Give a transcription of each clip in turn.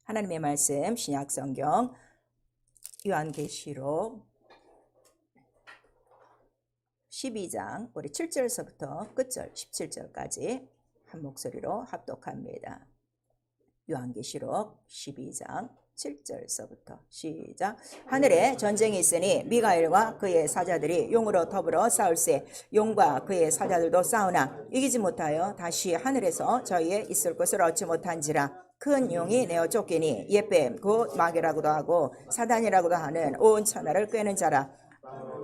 하나님의 말씀 신약성경 요한계시록 12장 우리 7절서부터 끝절 17절까지 한 목소리로 합독합니다. 요한계시록 12장 7절서부터 시작. 하늘에 전쟁이 있으니 미가엘과 그의 사자들이 용으로 더불어 싸울세 용과 그의 사자들도 싸우나 이기지 못하여 다시 하늘에서 저희의 있을 곳을 얻지 못한지라. 큰 용이 내어 쫓기니 예뱀 곧 마귀라고도 하고 사단이라고도 하는 온 천하를 꿰는 자라.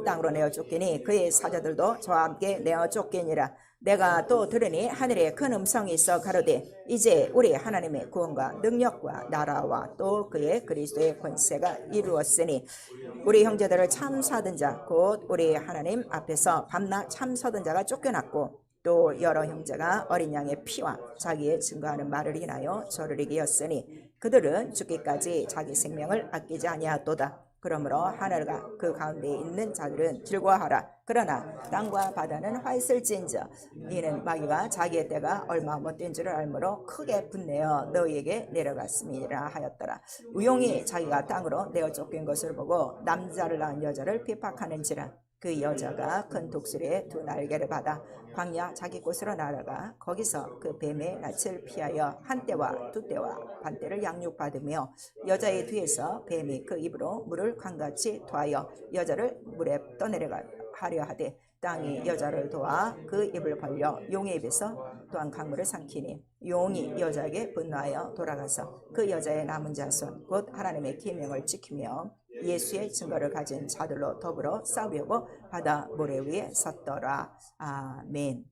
땅으로 내어 쫓기니 그의 사자들도 저와 함께 내어 쫓기니라. 내가 또 들으니 하늘에 큰 음성이 있어 가로되 이제 우리 하나님의 구원과 능력과 나라와 또 그의 그리스도의 권세가 이루었으니 우리 형제들을 참사던 자 곧 우리 하나님 앞에서 밤낮 참서던 자가 쫓겨났고 또 여러 형제가 어린 양의 피와 자기의 증거하는 말을 인하여 저를 이기었으니 그들은 죽기까지 자기 생명을 아끼지 아니하도다. 그러므로 하늘과 그 가운데 있는 자들은 즐거워하라. 그러나 땅과 바다는 화 있을진저 이는 마귀가 자기의 때가 얼마 못된 줄을 알므로 크게 분내어 너희에게 내려갔음이라 하였더라. 우용이 자기가 땅으로 내어 쫓긴 것을 보고 남자를 낳은 여자를 핍박하는지라. 그 여자가 큰 독수리의 두 날개를 받아 광야 자기 곳으로 날아가 거기서 그 뱀의 낯을 피하여 한 때와 두 때와 반 때를 양육받으며 여자의 뒤에서 뱀이 그 입으로 물을 강같이 토하여 여자를 물에 떠내려가 하려 하되 땅이 여자를 도와 그 입을 벌려 용의 입에서 또한 강물을 삼키니 용이 여자에게 분노하여 돌아가서 그 여자의 남은 자손 곧 하나님의 계명을 지키며 예수의 증거를 가진 자들로 더불어 싸우려고 바다 모래 위에 섰더라. 아멘.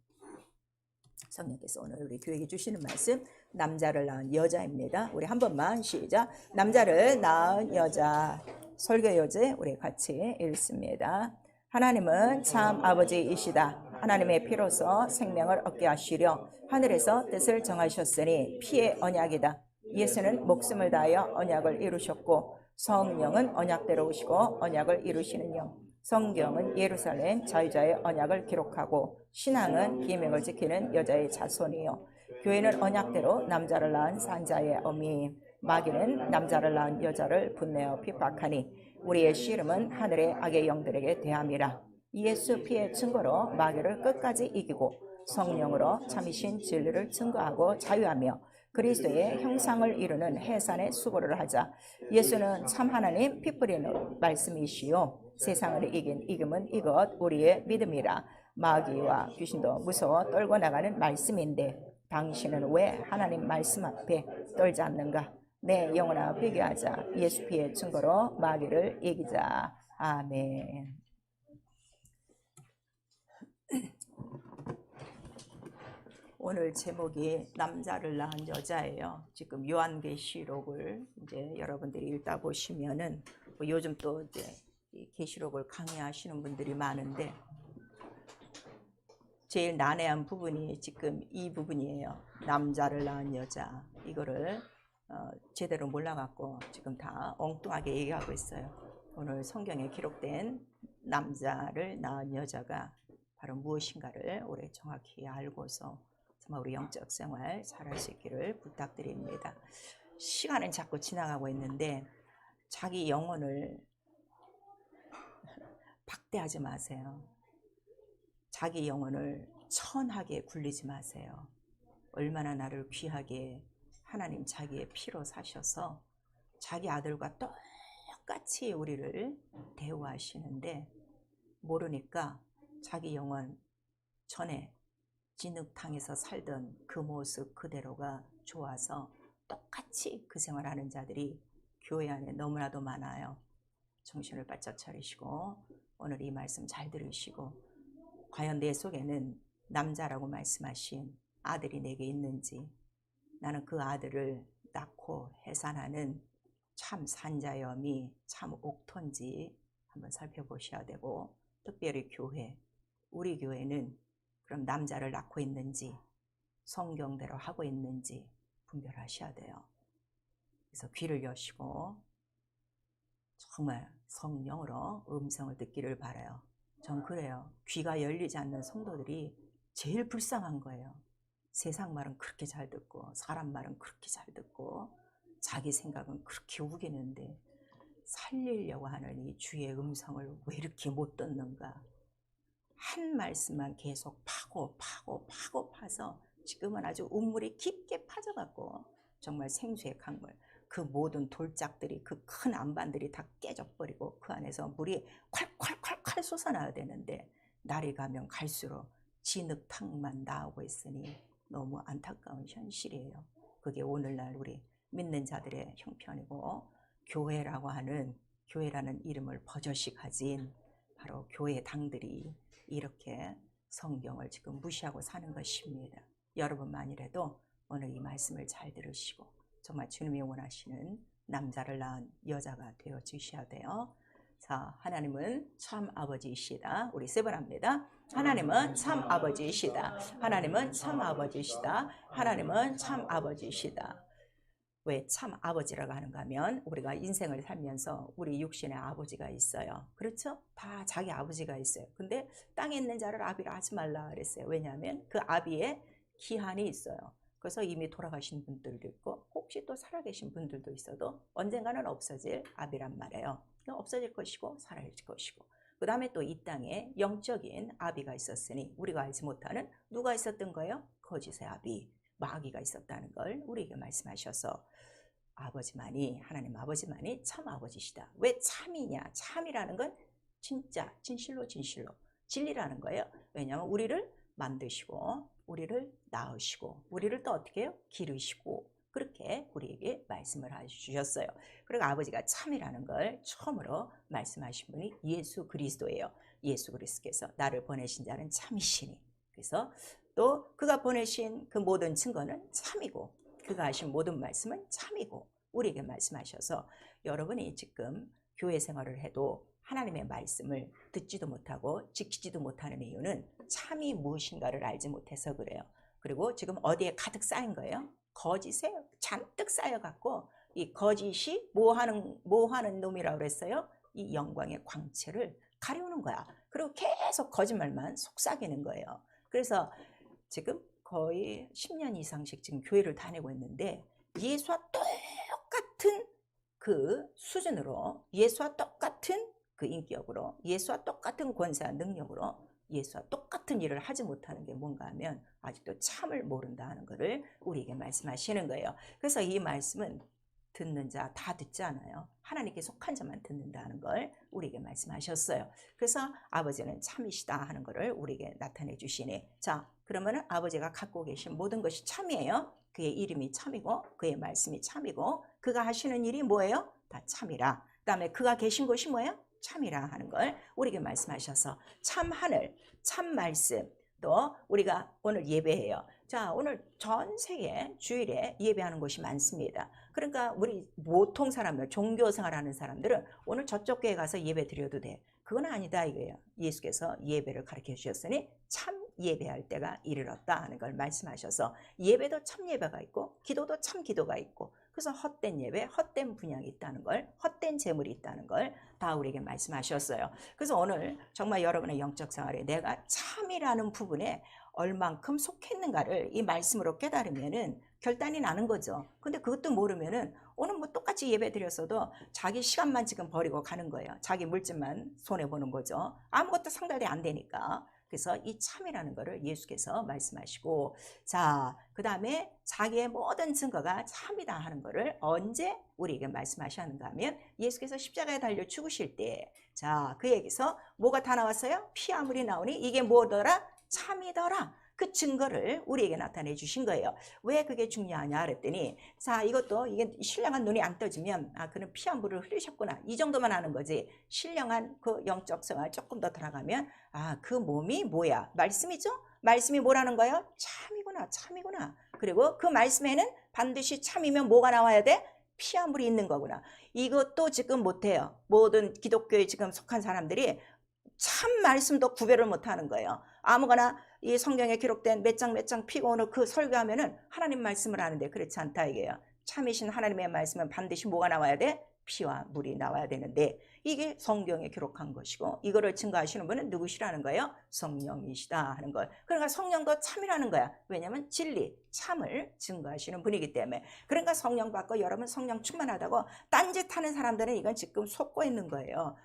성령께서 오늘 우리 교회에 주시는 말씀 남자를 낳은 여자입니다. 우리 한 번만 시작. 남자를 낳은 여자. 설교요제 우리 같이 읽습니다. 하나님은 참 아버지이시다. 하나님의 피로서 생명을 얻게 하시려 하늘에서 뜻을 정하셨으니 피의 언약이다. 예수는 목숨을 다하여 언약을 이루셨고 성령은 언약대로 오시고 언약을 이루시는 영. 성경은 예루살렘 자유자의 언약을 기록하고 신앙은 계명을 지키는 여자의 자손이요. 교회는 언약대로 남자를 낳은 산자의 어미. 마귀는 남자를 낳은 여자를 분내어 핍박하니 우리의 씨름은 하늘의 악의 영들에게 대함이라. 예수 피의 증거로 마귀를 끝까지 이기고 성령으로 참이신 진리를 증거하고 자유하며 그리스도의 형상을 이루는 해산의 수고를 하자. 예수는 참 하나님 피 뿌리는 말씀이시요 세상을 이긴 이금은 이것 우리의 믿음이라. 마귀와 귀신도 무서워 떨고 나가는 말씀인데 당신은 왜 하나님 말씀 앞에 떨지 않는가? 내 영혼아 비교하자. 예수 피의 증거로 마귀를 이기자. 아멘. 오늘 제목이 남자를 낳은 여자예요. 지금 요한계시록을 이제 여러분들이 읽다 보시면은 뭐 요즘 또 이제 계시록을 강의하시는 분들이 많은데 제일 난해한 부분이 지금 이 부분이에요. 남자를 낳은 여자. 이거를 제대로 몰라갖고 지금 다 엉뚱하게 얘기하고 있어요. 오늘 성경에 기록된 남자를 낳은 여자가 바로 무엇인가를 우리 정확히 알고서 정말 우리 영적 생활 잘할 수 있기를 부탁드립니다. 시간은 자꾸 지나가고 있는데 자기 영혼을 박대하지 마세요. 자기 영혼을 천하게 굴리지 마세요. 얼마나 나를 귀하게 하나님 자기의 피로 사셔서 자기 아들과 똑같이 우리를 대우하시는데 모르니까 자기 영혼 전에 진흙탕에서 살던 그 모습 그대로가 좋아서 똑같이 그 생활하는 자들이 교회 안에 너무나도 많아요. 정신을 바짝 차리시고 오늘 이 말씀 잘 들으시고 과연 내 속에는 남자라고 말씀하신 아들이 내게 있는지 나는 그 아들을 낳고 해산하는 참 산자의 어미 참 옥토인지 한번 살펴보셔야 되고 특별히 교회 우리 교회는 그럼 남자를 낳고 있는지 성경대로 하고 있는지 분별하셔야 돼요. 그래서 귀를 여시고 정말 성령으로 음성을 듣기를 바라요. 전 그래요. 귀가 열리지 않는 성도들이 제일 불쌍한 거예요. 세상 말은 그렇게 잘 듣고 사람 말은 그렇게 잘 듣고 자기 생각은 그렇게 우기는데 살리려고 하는 이 주의 음성을 왜 이렇게 못 듣는가. 한 말씀만 계속 파고 파서 지금은 아주 우물이 깊게 파져갖고 정말 생수의 강물, 그 모든 돌짝들이, 그 큰 안반들이 다 깨져버리고 그 안에서 물이 콸콸콸콸 솟아나야 되는데 날이 가면 갈수록 진흙탕만 나오고 있으니 너무 안타까운 현실이에요. 그게 오늘날 우리 믿는 자들의 형편이고, 교회라는 이름을 버젓이 가진 바로 교회 당들이 이렇게 성경을 지금 무시하고 사는 것입니다. 여러분만이라도 오늘 이 말씀을 잘 들으시고 정말 주님이 원하시는 남자를 낳은 여자가 되어 주셔야 돼요. 자, 하나님은 참 아버지이시다. 우리 세 번 합니다. 하나님은 참 아버지이시다. 하나님은 참 아버지이시다. 하나님은 참 아버지이시다. 왜 참 아버지라고 하는가 하면 우리가 인생을 살면서 우리 육신의 아버지가 있어요. 그렇죠? 다 자기 아버지가 있어요. 근데 땅에 있는 자를 아비라 하지 말라 그랬어요. 왜냐하면 그 아비의 기한이 있어요. 그래서 이미 돌아가신 분들도 있고 혹시 또 살아계신 분들도 있어도 언젠가는 없어질 아비란 말이에요. 없어질 것이고 사라질 것이고, 그 다음에 또 이 땅에 영적인 아비가 있었으니 우리가 알지 못하는 누가 있었던 거예요? 거짓의 아비, 마귀가 있었다는 걸 우리에게 말씀하셔서 아버지만이, 하나님 아버지만이 참 아버지시다. 왜 참이냐? 참이라는 건 진짜, 진실로 진리라는 거예요. 왜냐하면 우리를 만드시고 우리를 낳으시고 우리를 또 어떻게 해요? 기르시고 그렇게 우리에게 말씀을 해주셨어요. 그리고 아버지가 참이라는 걸 처음으로 말씀하신 분이 예수 그리스도예요. 예수 그리스도께서 나를 보내신 자는 참이시니, 그래서 또 그가 보내신 그 모든 증거는 참이고 그가 하신 모든 말씀은 참이고 우리에게 말씀하셔서 여러분이 지금 교회 생활을 해도 하나님의 말씀을 듣지도 못하고 지키지도 못하는 이유는 참이 무엇인가를 알지 못해서 그래요. 그리고 지금 어디에 가득 쌓인 거예요? 거짓에 잔뜩 쌓여갖고 이 거짓이 뭐 하는 놈이라고 그랬어요? 이 영광의 광채를 가려우는 거야. 그리고 계속 거짓말만 속삭이는 거예요. 그래서 지금 거의 10년 이상씩 지금 교회를 다니고 있는데 예수와 똑같은 그 수준으로, 예수와 똑같은 그 인격으로, 예수와 똑같은 권세와 능력으로 예수와 똑같은 일을 하지 못하는 게 뭔가 하면 아직도 참을 모른다 하는 것을 우리에게 말씀하시는 거예요. 그래서 이 말씀은 듣는 자 다 듣지 않아요. 하나님께 속한 자만 듣는다는 걸 우리에게 말씀하셨어요. 그래서 아버지는 참이시다 하는 것을 우리에게 나타내 주시니, 자, 그러면 아버지가 갖고 계신 모든 것이 참이에요. 그의 이름이 참이고 그의 말씀이 참이고 그가 하시는 일이 뭐예요? 다 참이라. 그 다음에 그가 계신 곳이 뭐예요? 참이라 하는 걸 우리에게 말씀하셔서 참 하늘, 참 말씀, 또 우리가 오늘 예배해요. 자, 오늘 전 세계 주일에 예배하는 곳이 많습니다. 그러니까 우리 보통 사람들, 종교 생활하는 사람들은 오늘 저쪽 교회 가서 예배 드려도 돼. 그건 아니다 이거예요. 예수께서 예배를 가르쳐 주셨으니 참 예배할 때가 이르렀다 하는 걸 말씀하셔서 예배도 참 예배가 있고 기도도 참 기도가 있고, 그래서 헛된 예배, 헛된 분향이 있다는 걸, 헛된 재물이 있다는 걸 다 우리에게 말씀하셨어요. 그래서 오늘 정말 여러분의 영적 생활에 내가 참이라는 부분에 얼만큼 속했는가를 이 말씀으로 깨달으면은 결단이 나는 거죠. 근데 그것도 모르면은 오늘 뭐 똑같이 예배 드렸어도 자기 시간만 지금 버리고 가는 거예요. 자기 물질만 손해보는 거죠. 아무것도 상달이 안 되니까. 그래서 이 참이라는 거를 예수께서 말씀하시고, 자, 그 다음에 자기의 모든 증거가 참이다 하는 거를 언제 우리에게 말씀하셨는가 하면 예수께서 십자가에 달려 죽으실 때, 자, 그에게서 뭐가 다 나왔어요? 피아물이 나오니 이게 뭐더라? 참이더라. 그 증거를 우리에게 나타내 주신 거예요. 왜 그게 중요하냐 그랬더니, 자, 이것도 이게 신령한 눈이 안 떠지면 그는 피 한 물을 흘리셨구나 이 정도만 하는 거지, 신령한 그 영적 생활 조금 더 들어가면 그 몸이 뭐야? 말씀이죠? 말씀이 뭐라는 거예요? 참이구나, 참이구나. 그리고 그 말씀에는 반드시 참이면 뭐가 나와야 돼? 피 한 물이 있는 거구나. 이것도 지금 못해요. 모든 기독교에 지금 속한 사람들이 참 말씀도 구별을 못하는 거예요. 아무거나 이 성경에 기록된 몇 장 피고 오늘 그 설교하면은 하나님 말씀을 하는데 그렇지 않다 이게요. 참이신 하나님의 말씀은 반드시 뭐가 나와야 돼? 피와 물이 나와야 되는데 이게 성경에 기록한 것이고 이거를 증거하시는 분은 누구시라는 거예요? 성령이시다 하는 걸. 그러니까 성령도 참이라는 거야. 왜냐하면 진리, 참을 증거하시는 분이기 때문에. 그러니까 성령 받고 여러분 성령 충만하다고 딴짓하는 사람들은 이건 지금 속고 있는 거예요.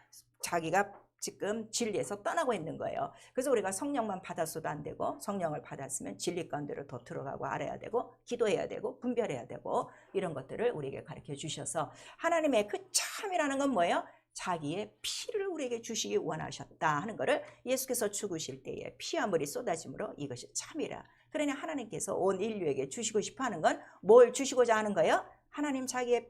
자기가 지금 진리에서 떠나고 있는 거예요. 그래서 우리가 성령만 받았어도 안 되고 성령을 받았으면 진리 가운데로 더 들어가고 알아야 되고 기도해야 되고 분별해야 되고 이런 것들을 우리에게 가르쳐 주셔서 하나님의 그 참이라는 건 뭐예요? 자기의 피를 우리에게 주시기 원하셨다 하는 것을 예수께서 죽으실 때에 피와 물이 쏟아짐으로 이것이 참이라. 그러니 하나님께서 온 인류에게 주시고 싶어 하는 건 뭘 주시고자 하는 거예요? 하나님 자기의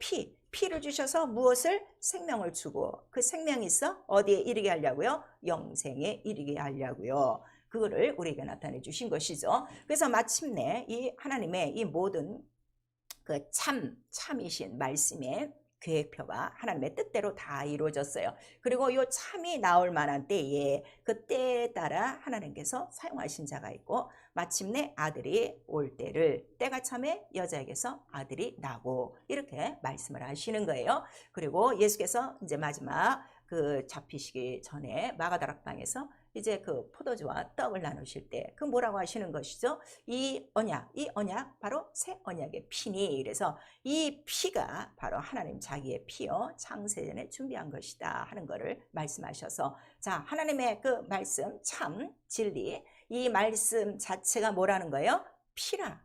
피를 주셔서 무엇을? 생명을 주고 그 생명이 있어 어디에 이르게 하려고요? 영생에 이르게 하려고요. 그거를 우리에게 나타내 주신 것이죠. 그래서 마침내 이 하나님의 이 모든 그 참이신 말씀의 계획표가 하나님의 뜻대로 다 이루어졌어요. 그리고 이 참이 나올 만한 때에 그 때에 따라 하나님께서 사용하신 자가 있고 마침내 아들이 올 때를 때가 참에 여자에게서 아들이 나고 이렇게 말씀을 하시는 거예요. 그리고 예수께서 이제 마지막 그 잡히시기 전에 마가다락방에서 이제 그 포도주와 떡을 나누실 때 그 뭐라고 하시는 것이죠? 이 언약 바로 새 언약의 피니. 그래서 이 피가 바로 하나님 자기의 피요 창세전에 준비한 것이다 하는 것을 말씀하셔서 자 하나님의 그 말씀 참 진리 이 말씀 자체가 뭐라는 거예요? 피라.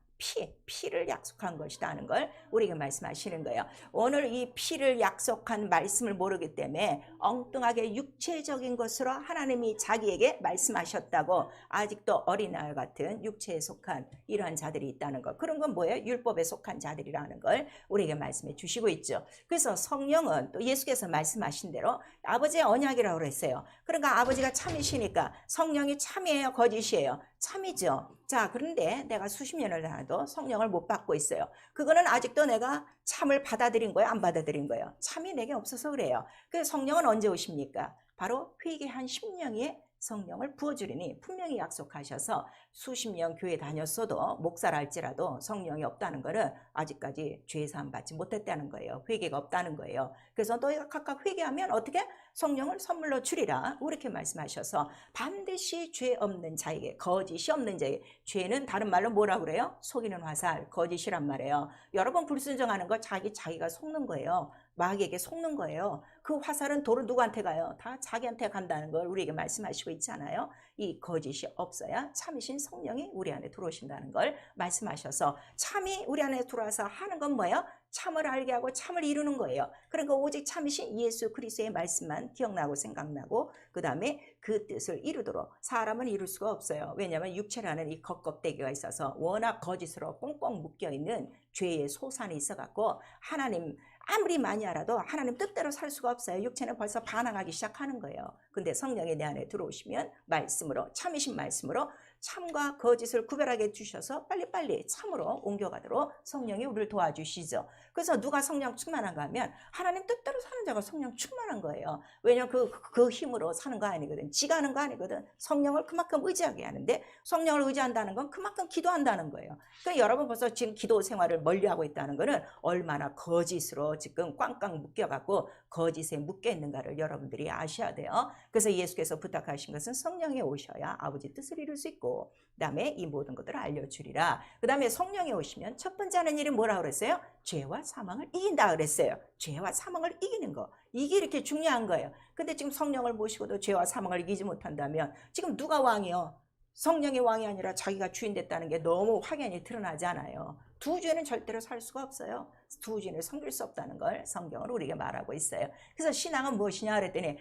피를 약속한 것이다 하는 걸 우리에게 말씀하시는 거예요. 오늘 이 피를 약속한 말씀을 모르기 때문에 엉뚱하게 육체적인 것으로 하나님이 자기에게 말씀하셨다고 아직도 어린아이 같은 육체에 속한 이러한 자들이 있다는 것. 그런 건 뭐예요? 율법에 속한 자들이라는 걸 우리에게 말씀해 주시고 있죠. 그래서 성령은 또 예수께서 말씀하신 대로 아버지의 언약이라고 그랬어요. 그러니까 아버지가 참이시니까 성령이 참이에요? 거짓이에요? 참이죠. 자, 그런데 내가 수십 년을 지나도 성령을 못 받고 있어요. 그거는 아직도 내가 참을 받아들인 거예요? 안 받아들인 거예요? 참이 내게 없어서 그래요. 그래서 성령은 언제 오십니까? 바로 회개한 심령에 성령을 부어주리니 분명히 약속하셔서 수십 년 교회 다녔어도 목사랄지라도 성령이 없다는 것은 아직까지 죄사함 받지 못했다는 거예요. 회개가 없다는 거예요. 그래서 너희가 각각 회개하면 어떻게? 성령을 선물로 주리라 이렇게 말씀하셔서 반드시 죄 없는 자에게 거짓이 없는 자에게 죄는 다른 말로 뭐라 그래요? 속이는 화살 거짓이란 말이에요. 여러분 불순종하는 거 자기가 속는 거예요. 마귀에게 속는 거예요. 그 화살은 도로 누구한테 가요? 다 자기한테 간다는 걸 우리에게 말씀하시고 있잖아요. 이 거짓이 없어야 참이신 성령이 우리 안에 들어오신다는 걸 말씀하셔서 참이 우리 안에 들어와서 하는 건 뭐예요? 참을 알게 하고 참을 이루는 거예요. 그러니까 오직 참이신 예수 그리스도의 말씀만 기억나고 생각나고 그 다음에 그 뜻을 이루도록 사람은 이룰 수가 없어요. 왜냐하면 육체라는 이 겉껍데기가 있어서 워낙 거짓으로 꽁꽁 묶여있는 죄의 소산이 있어갖고 하나님 아무리 많이 알아도 하나님 뜻대로 살 수가 없어요. 육체는 벌써 반항하기 시작하는 거예요. 근데 성령이 내 안에 들어오시면 말씀으로 참이신 말씀으로 참과 거짓을 구별하게 해주셔서 빨리빨리 참으로 옮겨가도록 성령이 우리를 도와주시죠. 그래서 누가 성령 충만한가 하면 하나님 뜻대로 사는 자가 성령 충만한 거예요. 왜냐하면 그 힘으로 사는 거 아니거든. 지가 하는 거 아니거든. 성령을 그만큼 의지하게 하는데 성령을 의지한다는 건 그만큼 기도한다는 거예요. 그러니까 여러분 벌써 지금 기도 생활을 멀리하고 있다는 거는 얼마나 거짓으로 지금 꽝꽝 묶여갖고 거짓에 묶여 있는가를 여러분들이 아셔야 돼요. 그래서 예수께서 부탁하신 것은 성령이 오셔야 아버지 뜻을 이룰 수 있고 그 다음에 이 모든 것들을 알려주리라. 그 다음에 성령이 오시면 첫 번째 하는 일이 뭐라고 그랬어요? 죄와 사망을 이긴다 그랬어요. 죄와 사망을 이기는 거. 이게 이렇게 중요한 거예요. 근데 지금 성령을 모시고도 죄와 사망을 이기지 못한다면 지금 누가 왕이요? 성령이 왕이 아니라 자기가 주인 됐다는 게 너무 확연히 드러나잖아요. 두 주인은 절대로 살 수가 없어요. 두 주인을 섬길 수 없다는 걸 성경으로 우리에게 말하고 있어요. 그래서 신앙은 무엇이냐 그랬더니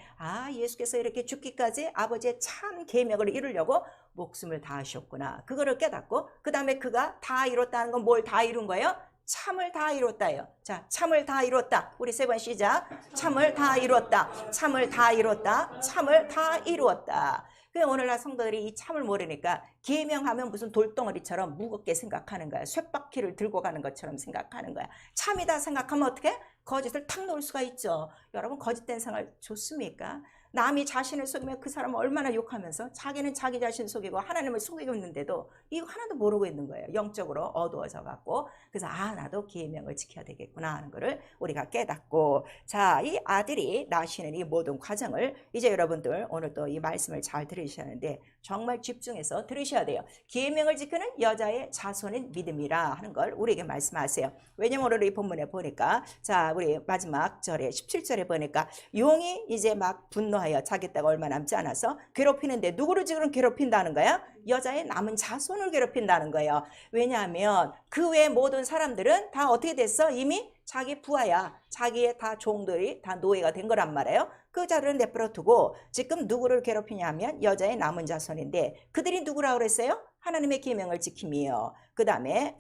예수께서 이렇게 죽기까지 아버지의 참 계명을 이루려고 목숨을 다하셨구나. 그거를 깨닫고 그 다음에 그가 다 이뤘다는 건 뭘 다 이룬 거예요? 참을 다 이뤘다요. 자, 참을 다 이뤘다. 우리 세 번 시작. 참을 다 이뤘다. 참을 다 이뤘다. 참을 다 이루었다. 오늘날 성도들이 이 참을 모르니까 계명하면 무슨 돌덩어리처럼 무겁게 생각하는 거야. 쇳바퀴를 들고 가는 것처럼 생각하는 거야. 참이다 생각하면 어떻게? 거짓을 탁 놓을 수가 있죠. 여러분 거짓된 생활 좋습니까? 남이 자신을 속이면 그 사람은 얼마나 욕하면서 자기는 자기 자신 속이고 하나님을 속이고 있는데도 이거 하나도 모르고 있는 거예요. 영적으로 어두워져 갖고. 그래서 나도 계명을 지켜야 되겠구나 하는 거를 우리가 깨닫고, 자, 이 아들이 낳으시는 이 모든 과정을 이제 여러분들 오늘 또 이 말씀을 잘 들으셔야 하는데 정말 집중해서 들으셔야 돼요. 계명을 지키는 여자의 자손인 믿음이라 하는 걸 우리에게 말씀하세요. 왜냐면 오늘 이 본문에 보니까, 자, 우리 마지막 절에 17절에 보니까 용이 이제 막 분노하여 자기 때가 얼마 남지 않아서 괴롭히는데 누구를 지금 괴롭힌다는 거야? 여자의 남은 자손을 괴롭힌다는 거예요. 왜냐하면 그 외의 모든 사람들은 다 어떻게 됐어? 이미 자기 부하야. 자기의 다 종들이 다 노예가 된 거란 말이에요. 그 자를 내버려 두고 지금 누구를 괴롭히냐면 여자의 남은 자손인데, 그들이 누구라고 그랬어요? 하나님의 계명을 지킴이요. 그 다음에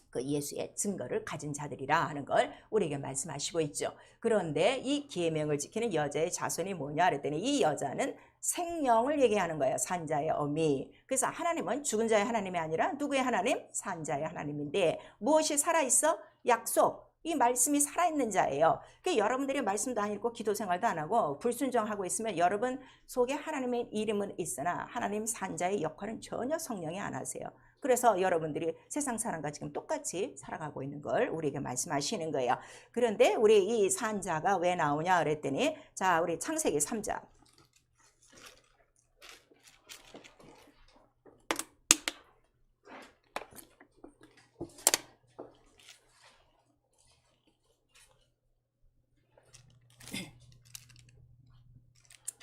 그 예수의 증거를 가진 자들이라 하는 걸 우리에게 말씀하시고 있죠. 그런데 이 계명을 지키는 여자의 자손이 뭐냐 그랬더니 이 여자는 생명을 얘기하는 거예요. 산자의 어미. 그래서 하나님은 죽은 자의 하나님이 아니라 누구의 하나님? 산자의 하나님인데 무엇이 살아있어? 약속. 이 말씀이 살아있는 자예요. 그러니까 여러분들이 말씀도 안 읽고 기도 생활도 안 하고 불순종하고 있으면 여러분 속에 하나님의 이름은 있으나 하나님 산자의 역할은 전혀 성령이 안 하세요. 그래서 여러분들이 세상 사람과 지금 똑같이 살아가고 있는 걸 우리에게 말씀하시는 거예요. 그런데 우리 이 산자가 왜 나오냐 그랬더니, 자, 우리 창세기 3장.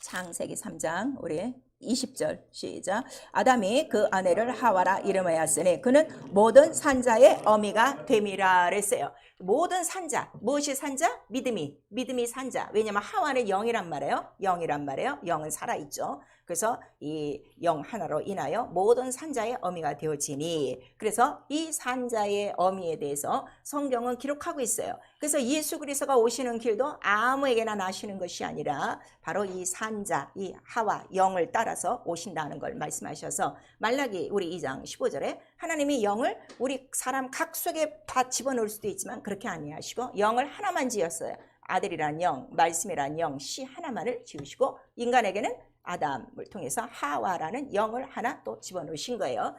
창세기 3장 우리 20절 시작. 아담이 그 아내를 하와라 이름하였으니 그는 모든 산자의 어미가 됨이라 그랬어요. 모든 산자, 무엇이 산자? 믿음이 산자. 왜냐하면 하와는 영이란 말이에요. 영이란 말이에요. 영은 살아있죠. 그래서 이 영 하나로 인하여 모든 산자의 어미가 되어지니, 그래서 이 산자의 어미에 대해서 성경은 기록하고 있어요. 그래서 예수 그리스도가 오시는 길도 아무에게나 나시는 것이 아니라 바로 이 산자, 이 하와 영을 따라서 오신다는 걸 말씀하셔서 말라기 우리 2장 15절에 하나님이 영을 우리 사람 각 속에 다 집어넣을 수도 있지만 그렇게 아니하시고 영을 하나만 지었어요. 아들이란 영, 말씀이란 영, 씨 하나만을 지으시고 인간에게는 아담을 통해서 하와라는 영을 하나 또 집어넣으신 거예요.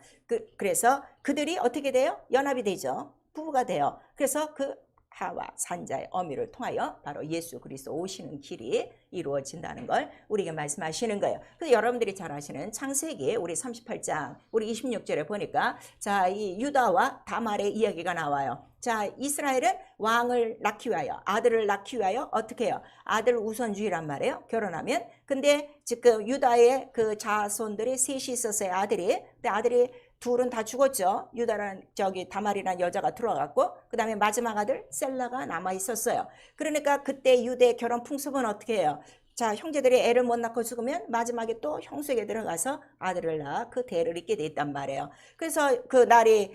그래서 그들이 어떻게 돼요? 연합이 되죠. 부부가 돼요. 그래서 그 하와 산자의 어미를 통하여 바로 예수 그리스도 오시는 길이 이루어진다는 걸 우리에게 말씀하시는 거예요. 그래서 여러분들이 잘 아시는 창세기 우리 38장 우리 26절에 보니까, 자, 이 유다와 다말의 이야기가 나와요. 자, 이스라엘은 왕을 낳기 위하여, 아들을 낳기 위하여 어떻게 해요? 아들 우선주의란 말이에요. 결혼하면. 근데 지금 유다의 그 자손들이 셋이 있었어요. 아들이. 근데 아들이 둘은 다 죽었죠. 유다라는 다말이라는 여자가 들어갔고, 그 다음에 마지막 아들 셀라가 남아 있었어요. 그러니까 그때 유대 결혼 풍습은 어떻게 해요? 자, 형제들이 애를 못 낳고 죽으면 마지막에 또 형수에게 들어가서 아들을 낳아 그 대를 잇게 돼 있단 말이에요. 그래서 그 날이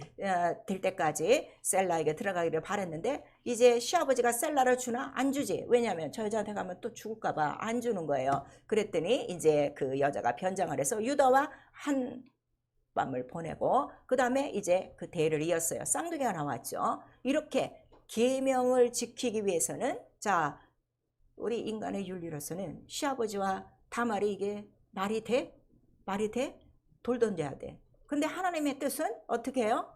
될 때까지 셀라에게 들어가기를 바랬는데, 이제 시아버지가 셀라를 주나? 안 주지. 왜냐하면 저 여자한테 가면 또 죽을까 봐 안 주는 거예요. 그랬더니 이제 그 여자가 변장을 해서 유다와 한 밤을 보내고 그 다음에 이제 그 대를 이었어요. 쌍둥이가 나왔죠. 이렇게 계명을 지키기 위해서는, 자, 우리 인간의 윤리로서는 시아버지와 다말이 이게 말이 돼? 말이 돼? 돌 던져야 돼. 근데 하나님의 뜻은 어떻게 해요?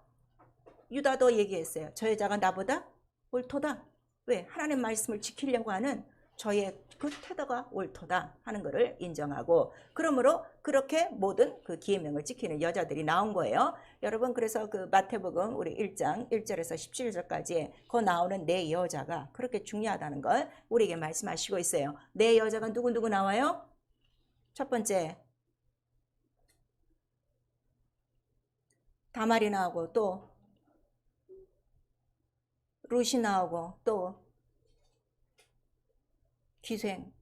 유다도 얘기했어요. 저 여자가 나보다 옳도다. 왜? 하나님 말씀을 지키려고 하는 저의 그 태도가 옳도다 하는 것을 인정하고, 그러므로 그렇게 모든 그 계명을 지키는 여자들이 나온 거예요. 여러분, 그래서 그 마태복음 우리 1장 1절에서 17절까지 그 나오는 네 여자가 그렇게 중요하다는 걸 우리에게 말씀하시고 있어요. 네 여자가 누구 나와요? 첫 번째 다말이 나오고, 또 룻이 나오고, 또 기생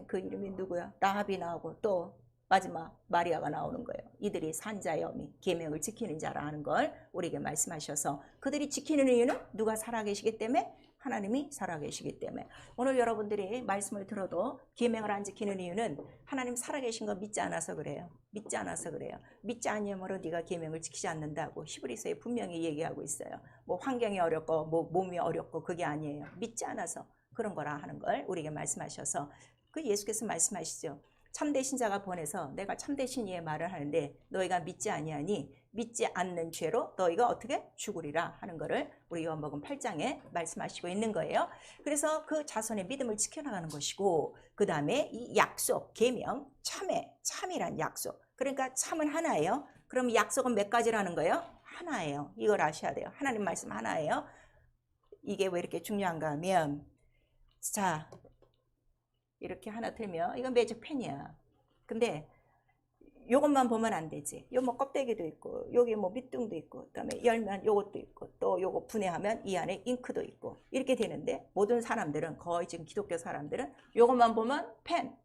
그 이름이 누구야? 라합이 나오고, 또 마지막 마리아가 나오는 거예요. 이들이 산자의 어미, 계명을 지키는 자라는 걸 우리에게 말씀하셔서, 그들이 지키는 이유는 누가 살아계시기 때문에? 하나님이 살아계시기 때문에. 오늘 여러분들이 말씀을 들어도 계명을 안 지키는 이유는 하나님 살아계신 거 믿지 않아서 그래요. 믿지 않아서 그래요. 믿지 않으므로 네가 계명을 지키지 않는다고 히브리서에 분명히 얘기하고 있어요. 뭐 환경이 어렵고 뭐 몸이 어렵고 그게 아니에요. 믿지 않아서 그런 거라 하는 걸 우리에게 말씀하셔서, 그 예수께서 말씀하시죠. 참된 신자가 보내서 내가 참된 신이의 말을 하는데 너희가 믿지 아니하니 믿지 않는 죄로 너희가 어떻게 죽으리라 하는 거를 우리 요한복음 8장에 말씀하시고 있는 거예요. 그래서 그 자손의 믿음을 지켜나가는 것이고, 그 다음에 이 약속, 계명, 참이란 약속. 그러니까 참은 하나예요. 그럼 약속은 몇 가지라는 거예요? 하나예요. 이걸 아셔야 돼요. 하나님 말씀 하나예요. 이게 왜 이렇게 중요한가 하면, 자, 이렇게 하나 들면 이건 매직 펜이야. 근데 요것만 보면 안 되지. 요 뭐 껍데기도 있고, 여기 뭐 밑둥도 있고, 그다음에 열면 요것도 있고, 또 요거 분해하면 이 안에 잉크도 있고, 이렇게 되는데, 모든 사람들은, 거의 지금 기독교 사람들은 요것만 보면 펜,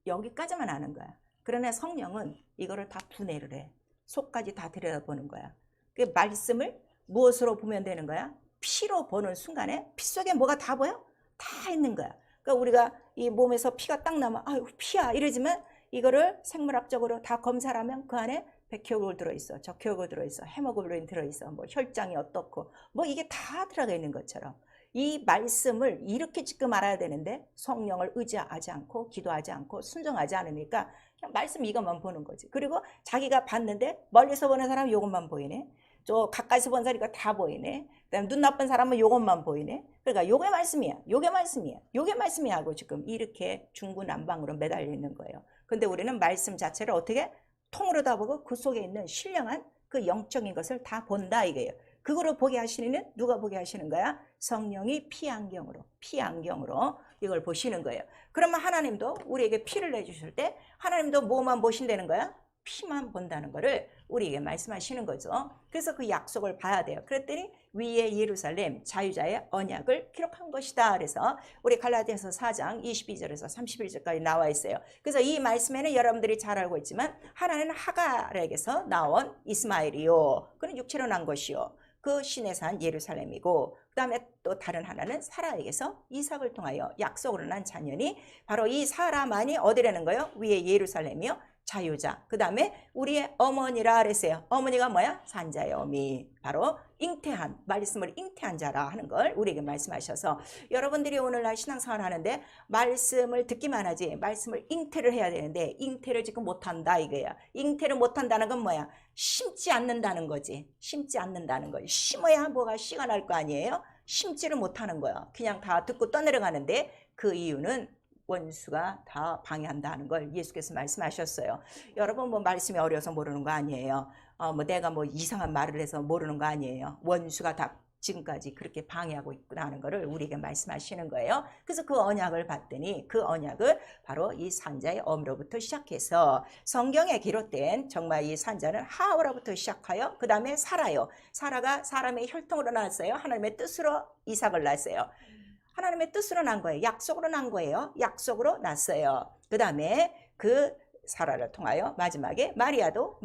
여기까지만 아는 거야. 그러나 성령은 이거를 다 분해를 해. 속까지 다 들여다보는 거야. 그 말씀을 무엇으로 보면 되는 거야? 피로 보는 순간에 피 속에 뭐가 다 보여? 다 있는 거야. 그러니까 우리가 이 몸에서 피가 딱 나면 아유 피야 이러지만, 이거를 생물학적으로 다 검사를 하면 그 안에 백혈구가 들어있어, 적혈구가 들어있어, 헤모글로빈 들어있어, 뭐 혈장이 어떻고, 뭐 이게 다 들어가 있는 것처럼 이 말씀을 이렇게 지금 알아야 되는데, 성령을 의지하지 않고 기도하지 않고 순종하지 않으니까 그냥 말씀 이것만 보는 거지. 그리고 자기가 봤는데 멀리서 보는 사람은 이것만 보이네, 저 가까이서 본 사람이 다 보이네, 그다음에 눈 나쁜 사람은 이것만 보이네. 그러니까 요게 말씀이야, 요게 말씀이야, 요게 말씀이야 하고 지금 이렇게 중구난방으로 매달려 있는 거예요. 근데 우리는 말씀 자체를 어떻게 통으로 다 보고 그 속에 있는 신령한 그 영적인 것을 다 본다 이거예요. 그거를 보게 하시는, 누가 보게 하시는 거야? 성령이 피안경으로 이걸 보시는 거예요. 그러면 하나님도 우리에게 피를 내주실 때 하나님도 뭐만 보신다는 거야? 피만 본다는 거를 우리에게 말씀하시는 거죠. 그래서 그 약속을 봐야 돼요. 그랬더니 위에 예루살렘 자유자의 언약을 기록한 것이다. 그래서 우리 갈라디아서 4장 22절에서 31절까지 나와 있어요. 그래서 이 말씀에는 여러분들이 잘 알고 있지만, 하나는 하갈에게서 나온 이스마엘이요, 그는 육체로 난 것이요, 그 신의 산 예루살렘이고, 그 다음에 또 다른 하나는 사라에게서 이삭을 통하여 약속으로 난 자녀니, 바로 이 사라만이 어디라는 거예요? 위에 예루살렘이요, 자유자. 그 다음에 우리의 어머니라 그랬어요. 어머니가 뭐야? 산자의 어미, 바로 잉태한, 말씀을 잉태한 자라 하는 걸 우리에게 말씀하셔서, 여러분들이 오늘날 신앙생활 하는데 말씀을 듣기만 하지 말씀을 잉태를 해야 되는데 잉태를 지금 못한다 이거야. 잉태를 못한다는 건 뭐야? 심지 않는다는 거지. 심지 않는다는 거. 심어야 뭐가 씨가 날 거 아니에요? 심지를 못하는 거야. 그냥 다 듣고 떠내려가는데, 그 이유는 원수가 다 방해한다는 걸 예수께서 말씀하셨어요. 여러분 뭐 말씀이 어려서 모르는 거 아니에요. 뭐 내가 뭐 이상한 말을 해서 모르는 거 아니에요. 원수가 다 지금까지 그렇게 방해하고 있구나 하는 것을 우리에게 말씀하시는 거예요. 그래서 그 언약을 봤더니 그 언약을 바로 이 산자의 어미로부터 시작해서, 성경에 기록된 정말 이 산자는 하와로부터 시작하여 그 다음에 사라요. 사라가 사람의 혈통으로 나왔어요. 하나님의 뜻으로 이삭을 낳았어요. 하나님의 뜻으로 난 거예요. 약속으로 난 거예요. 약속으로 났어요. 그 다음에 그 사라를 통하여 마지막에 마리아도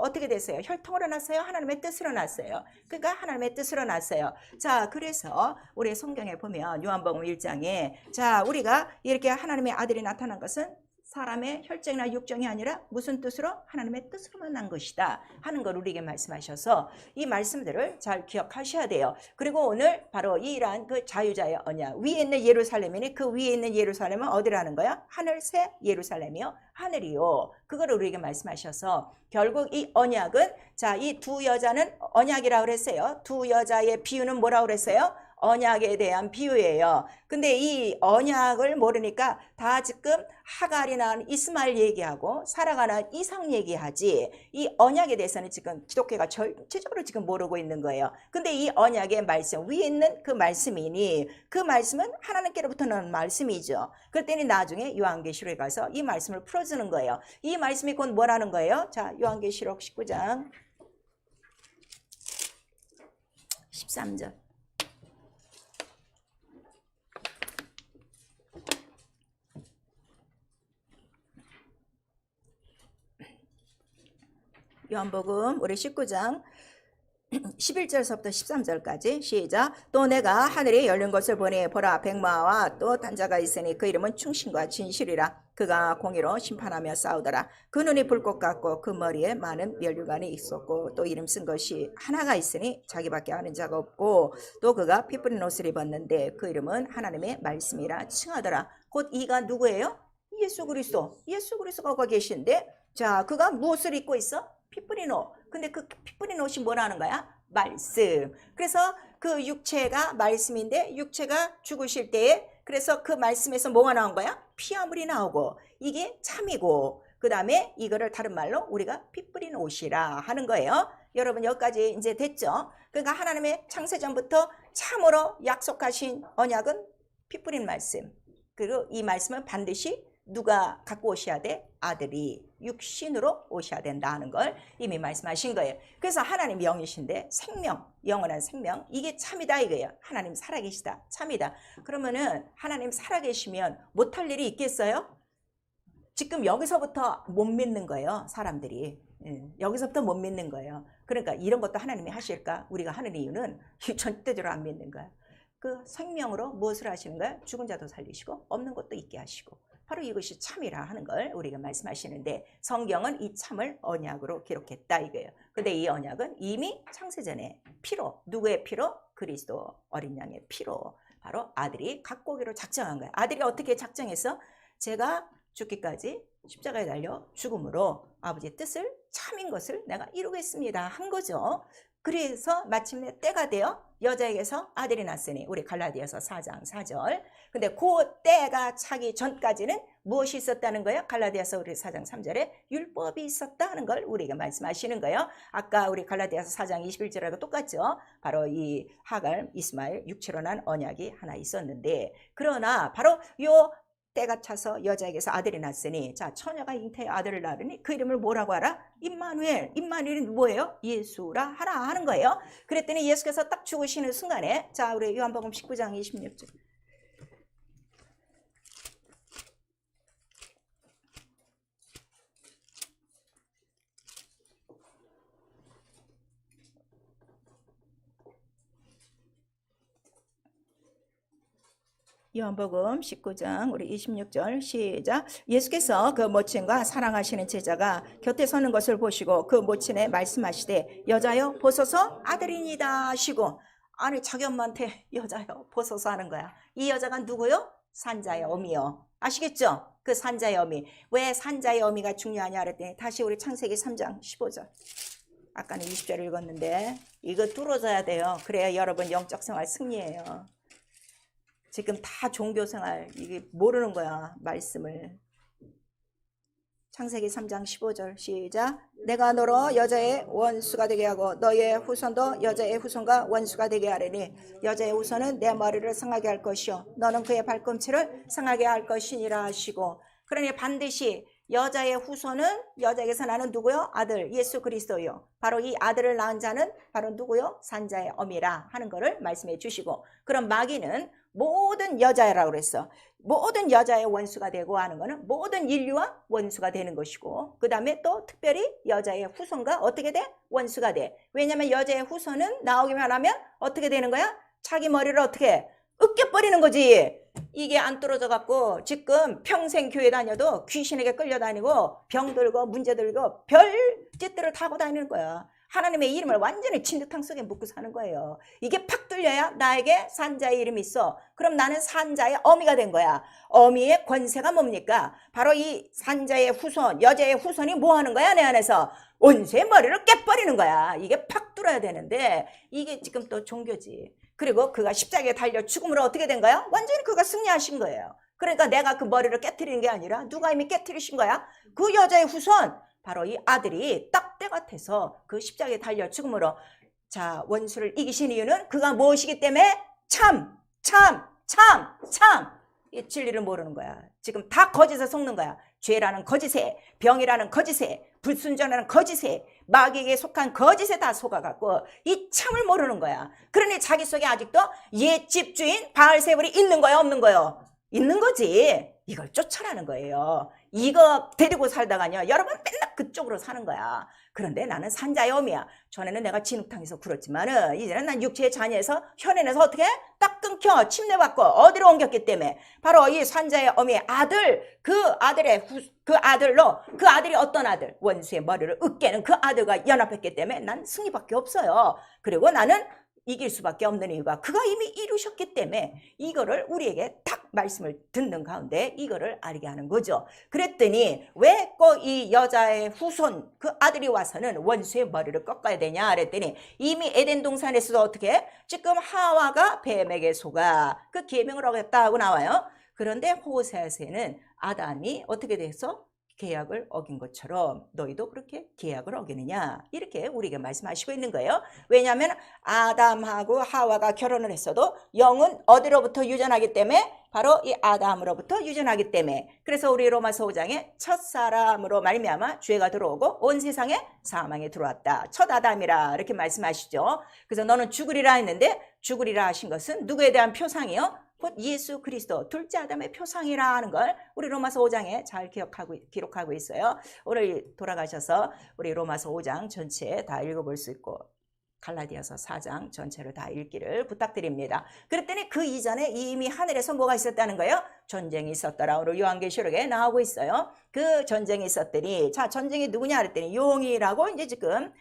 어떻게 됐어요? 혈통으로 났어요? 하나님의 뜻으로 났어요. 그러니까 하나님의 뜻으로 났어요. 자, 그래서 우리 성경에 보면 요한복음 1장에, 자, 우리가 이렇게 하나님의 아들이 나타난 것은 사람의 혈정이나 육정이 아니라 무슨 뜻으로? 하나님의 뜻으로만 난 것이다 하는 걸 우리에게 말씀하셔서 이 말씀들을 잘 기억하셔야 돼요. 그리고 오늘 바로 이러한 그 자유자의 언약, 위에 있는 예루살렘이니 그 위에 있는 예루살렘은 어디라는 거야? 하늘새 예루살렘이요, 하늘이요. 그걸 우리에게 말씀하셔서 결국 이 언약은, 자, 이 두 여자는 언약이라고 그랬어요. 두 여자의 비유는 뭐라고 그랬어요? 언약에 대한 비유예요. 근데 이 언약을 모르니까 다 지금 하갈이나 이스마엘 얘기하고 사라가나 이삭 얘기하지, 이 언약에 대해서는 지금 기독교가 전체적으로 지금 모르고 있는 거예요. 근데 이 언약의 말씀, 위에 있는 그 말씀이니 그 말씀은 하나님께로부터 나온 말씀이죠. 그랬더니 나중에 요한계시록에 가서 이 말씀을 풀어주는 거예요. 이 말씀이 곧 뭐라는 거예요? 자, 요한계시록 19장 13절. 요한복음 우리 19장 11절서부터 13절까지 시작. 또 내가 하늘이 열린 것을 보니 보라 백마와 또 단자가 있으니 그 이름은 충신과 진실이라. 그가 공의로 심판하며 싸우더라. 그 눈이 불꽃 같고 그 머리에 많은 면류관이 있었고 또 이름 쓴 것이 하나가 있으니 자기밖에 아는 자가 없고, 또 그가 피 뿌린 옷을 입었는데 그 이름은 하나님의 말씀이라 칭하더라. 곧 이가 누구예요? 예수 그리스도가 거기 계신데, 자, 그가 무엇을 입고 있어? 피 뿌린 옷. 근데 그 피 뿌린 옷이 뭐라는 거야? 말씀. 그래서 그 육체가 말씀인데, 육체가 죽으실 때에 그래서 그 말씀에서 뭐가 나온 거야? 피화물이 나오고, 이게 참이고, 그 다음에 이거를 다른 말로 우리가 피 뿌린 옷이라 하는 거예요. 여러분 여기까지 이제 됐죠? 그러니까 하나님의 창세전부터 참으로 약속하신 언약은 피 뿌린 말씀. 그리고 이 말씀은 반드시 누가 갖고 오셔야 돼? 아들이 육신으로 오셔야 된다는 걸 이미 말씀하신 거예요. 그래서 하나님 영이신데 생명, 영원한 생명, 이게 참이다 이거예요. 하나님 살아계시다, 참이다. 그러면은 하나님 살아계시면 못할 일이 있겠어요? 지금 여기서부터 못 믿는 거예요, 사람들이. 여기서부터 못 믿는 거예요. 그러니까 이런 것도 하나님이 하실까? 우리가 하는 이유는 절대적으로 안 믿는 거야. 그 생명으로 무엇을 하시는 거야? 죽은 자도 살리시고 없는 것도 있게 하시고, 바로 이것이 참이라 하는 걸 우리가 말씀하시는데, 성경은 이 참을 언약으로 기록했다 이거예요. 근데 이 언약은 이미 창세전에 피로, 누구의 피로? 그리스도 어린 양의 피로, 바로 아들이 갖고 오기로 작정한 거야. 아들이 어떻게 작정했어? 제가 죽기까지 십자가에 달려 죽음으로 아버지의 뜻을, 참인 것을 내가 이루겠습니다 한 거죠. 그래서 마침내 때가 되어 여자에게서 아들이 났으니, 우리 갈라디아서 4장 4절. 근데 그 때가 차기 전까지는 무엇이 있었다는 거예요? 갈라디아서 우리 4장 3절에 율법이 있었다는 걸 우리가 말씀하시는 거예요. 아까 우리 갈라디아서 4장 21절하고 똑같죠. 바로 이 하갈, 이스마엘, 육체로 난 언약이 하나 있었는데, 그러나 바로 요 때가 차서 여자에게서 아들이 났으니, 자, 처녀가 잉태의 아들을 낳으니 그 이름을 뭐라고 하라? 임마누엘. 임마누엘이 뭐예요? 예수라 하라 하는 거예요. 그랬더니 예수께서 딱 죽으시는 순간에, 자, 우리 요한복음 19장 26절. 요한복음 19장 우리 26절 시작. 예수께서 그 모친과 사랑하시는 제자가 곁에 서는 것을 보시고 그 모친에 말씀하시되, 여자여 보소서 아들이니다 하시고. 아니, 자기 엄마한테 여자여 보소서 하는 거야. 이 여자가 누구요? 산자의 어미요. 아시겠죠? 그 산자의 어미. 왜 산자의 어미가 중요하냐 그랬더니, 다시 우리 창세기 3장 15절. 아까는 20절 읽었는데 이거 뚫어져야 돼요. 그래야 여러분 영적 생활 승리해요. 지금 다 종교생활 이게 모르는 거야, 말씀을. 창세기 3장 15절 시작. 내가 너로 여자의 원수가 되게 하고 너의 후손도 여자의 후손과 원수가 되게 하리니, 여자의 후손은 내 머리를 상하게 할 것이요 너는 그의 발꿈치를 상하게 할 것이니라 하시고. 그러니 반드시 여자의 후손은, 여자에게서 나는 누구요? 아들 예수 그리스도요. 바로 이 아들을 낳은 자는 바로 누구요? 산자의 어미라 하는 것을 말씀해 주시고, 그럼 마귀는 모든 여자라고 그랬어. 모든 여자의 원수가 되고 하는 거는 모든 인류와 원수가 되는 것이고, 그 다음에 또 특별히 여자의 후손과 어떻게 돼? 원수가 돼. 왜냐하면 여자의 후손은 나오기만 하면 어떻게 되는 거야? 자기 머리를 어떻게 으깨버리는 거지. 이게 안 뚫어져 갖고 지금 평생 교회 다녀도 귀신에게 끌려다니고 병들고 문제들고 별 짓들을 타고 다니는 거야. 하나님의 이름을 완전히 진흙탕 속에 묻고 사는 거예요. 이게 팍 뚫려야 나에게 산자의 이름이 있어. 그럼 나는 산자의 어미가 된 거야. 어미의 권세가 뭡니까? 바로 이 산자의 후손, 여자의 후손이 뭐 하는 거야? 내 안에서 원수의 머리를 깨버리는 거야. 이게 팍 뚫어야 되는데 이게 지금 또 종교지. 그리고 그가 십자가에 달려 죽음으로 어떻게 된 거야? 완전히 그가 승리하신 거예요. 그러니까 내가 그 머리를 깨트리는 게 아니라 누가 이미 깨트리신 거야? 그 여자의 후손, 바로 이 아들이 딱 때 같아서 그 십자가에 달려 죽음으로, 자, 원수를 이기신 이유는 그가 무엇이기 때문에? 참. 이 진리를 모르는 거야. 지금 다 거짓에 속는 거야. 죄라는 거짓에, 병이라는 거짓에, 불순전하는 거짓에, 마귀에게 속한 거짓에 다 속아갖고 이 참을 모르는 거야. 그러니 자기 속에 아직도 옛 집주인 바알세불이 있는 거야, 없는 거요? 있는 거지. 이걸 쫓아라는 거예요. 이거 데리고 살다가요, 여러분 맨날 그쪽으로 사는 거야. 그런데 나는 산자의 어미야. 전에는 내가 진흙탕에서 굴었지만은 이제는 난 육체의 자녀에서 혈연에서 어떻게 딱 끊겨 침례받고 어디로 옮겼기 때문에 바로 이 산자의 어미의 아들, 그 아들의 그 아들로, 그 아들이 어떤 아들? 원수의 머리를 으깨는 그 아들과 연합했기 때문에 난 승리밖에 없어요. 그리고 나는 이길 수밖에 없는 이유가 그가 이미 이루셨기 때문에 이거를 우리에게 딱 말씀을 듣는 가운데 이거를 알게 하는 거죠. 그랬더니 왜 꼭 이 여자의 후손 그 아들이 와서는 원수의 머리를 꺾어야 되냐 그랬더니 이미 에덴 동산에서도 어떻게 지금 하와가 뱀에게 속아 그 계명을 어겼다고 나와요. 그런데 호세아서에는 아담이 어떻게 돼서 계약을 어긴 것처럼 너희도 그렇게 계약을 어기느냐 이렇게 우리에게 말씀하시고 있는 거예요. 왜냐하면 아담하고 하와가 결혼을 했어도 영은 어디로부터 유전하기 때문에 바로 이 아담으로부터 유전하기 때문에 그래서 우리 로마서 5장에 첫사람으로 말미암아 죄가 들어오고 온 세상에 사망이 들어왔다. 첫 아담이라 이렇게 말씀하시죠. 그래서 너는 죽으리라 했는데 죽으리라 하신 것은 누구에 대한 표상이요? 곧 예수 그리스도 둘째 아담의 표상이라 하는 걸 우리 로마서 5장에 잘 기록하고 있어요. 오늘 돌아가셔서 우리 로마서 5장 전체 다 읽어볼 수 있고 갈라디아서 4장 전체를 다 읽기를 부탁드립니다. 그랬더니 그 이전에 이미 하늘에서 뭐가 있었다는 거예요? 전쟁이 있었더라. 오늘 요한계시록에 나오고 있어요. 그 전쟁이 있었더니 자 전쟁이 누구냐 그랬더니 용이라고 이제 지금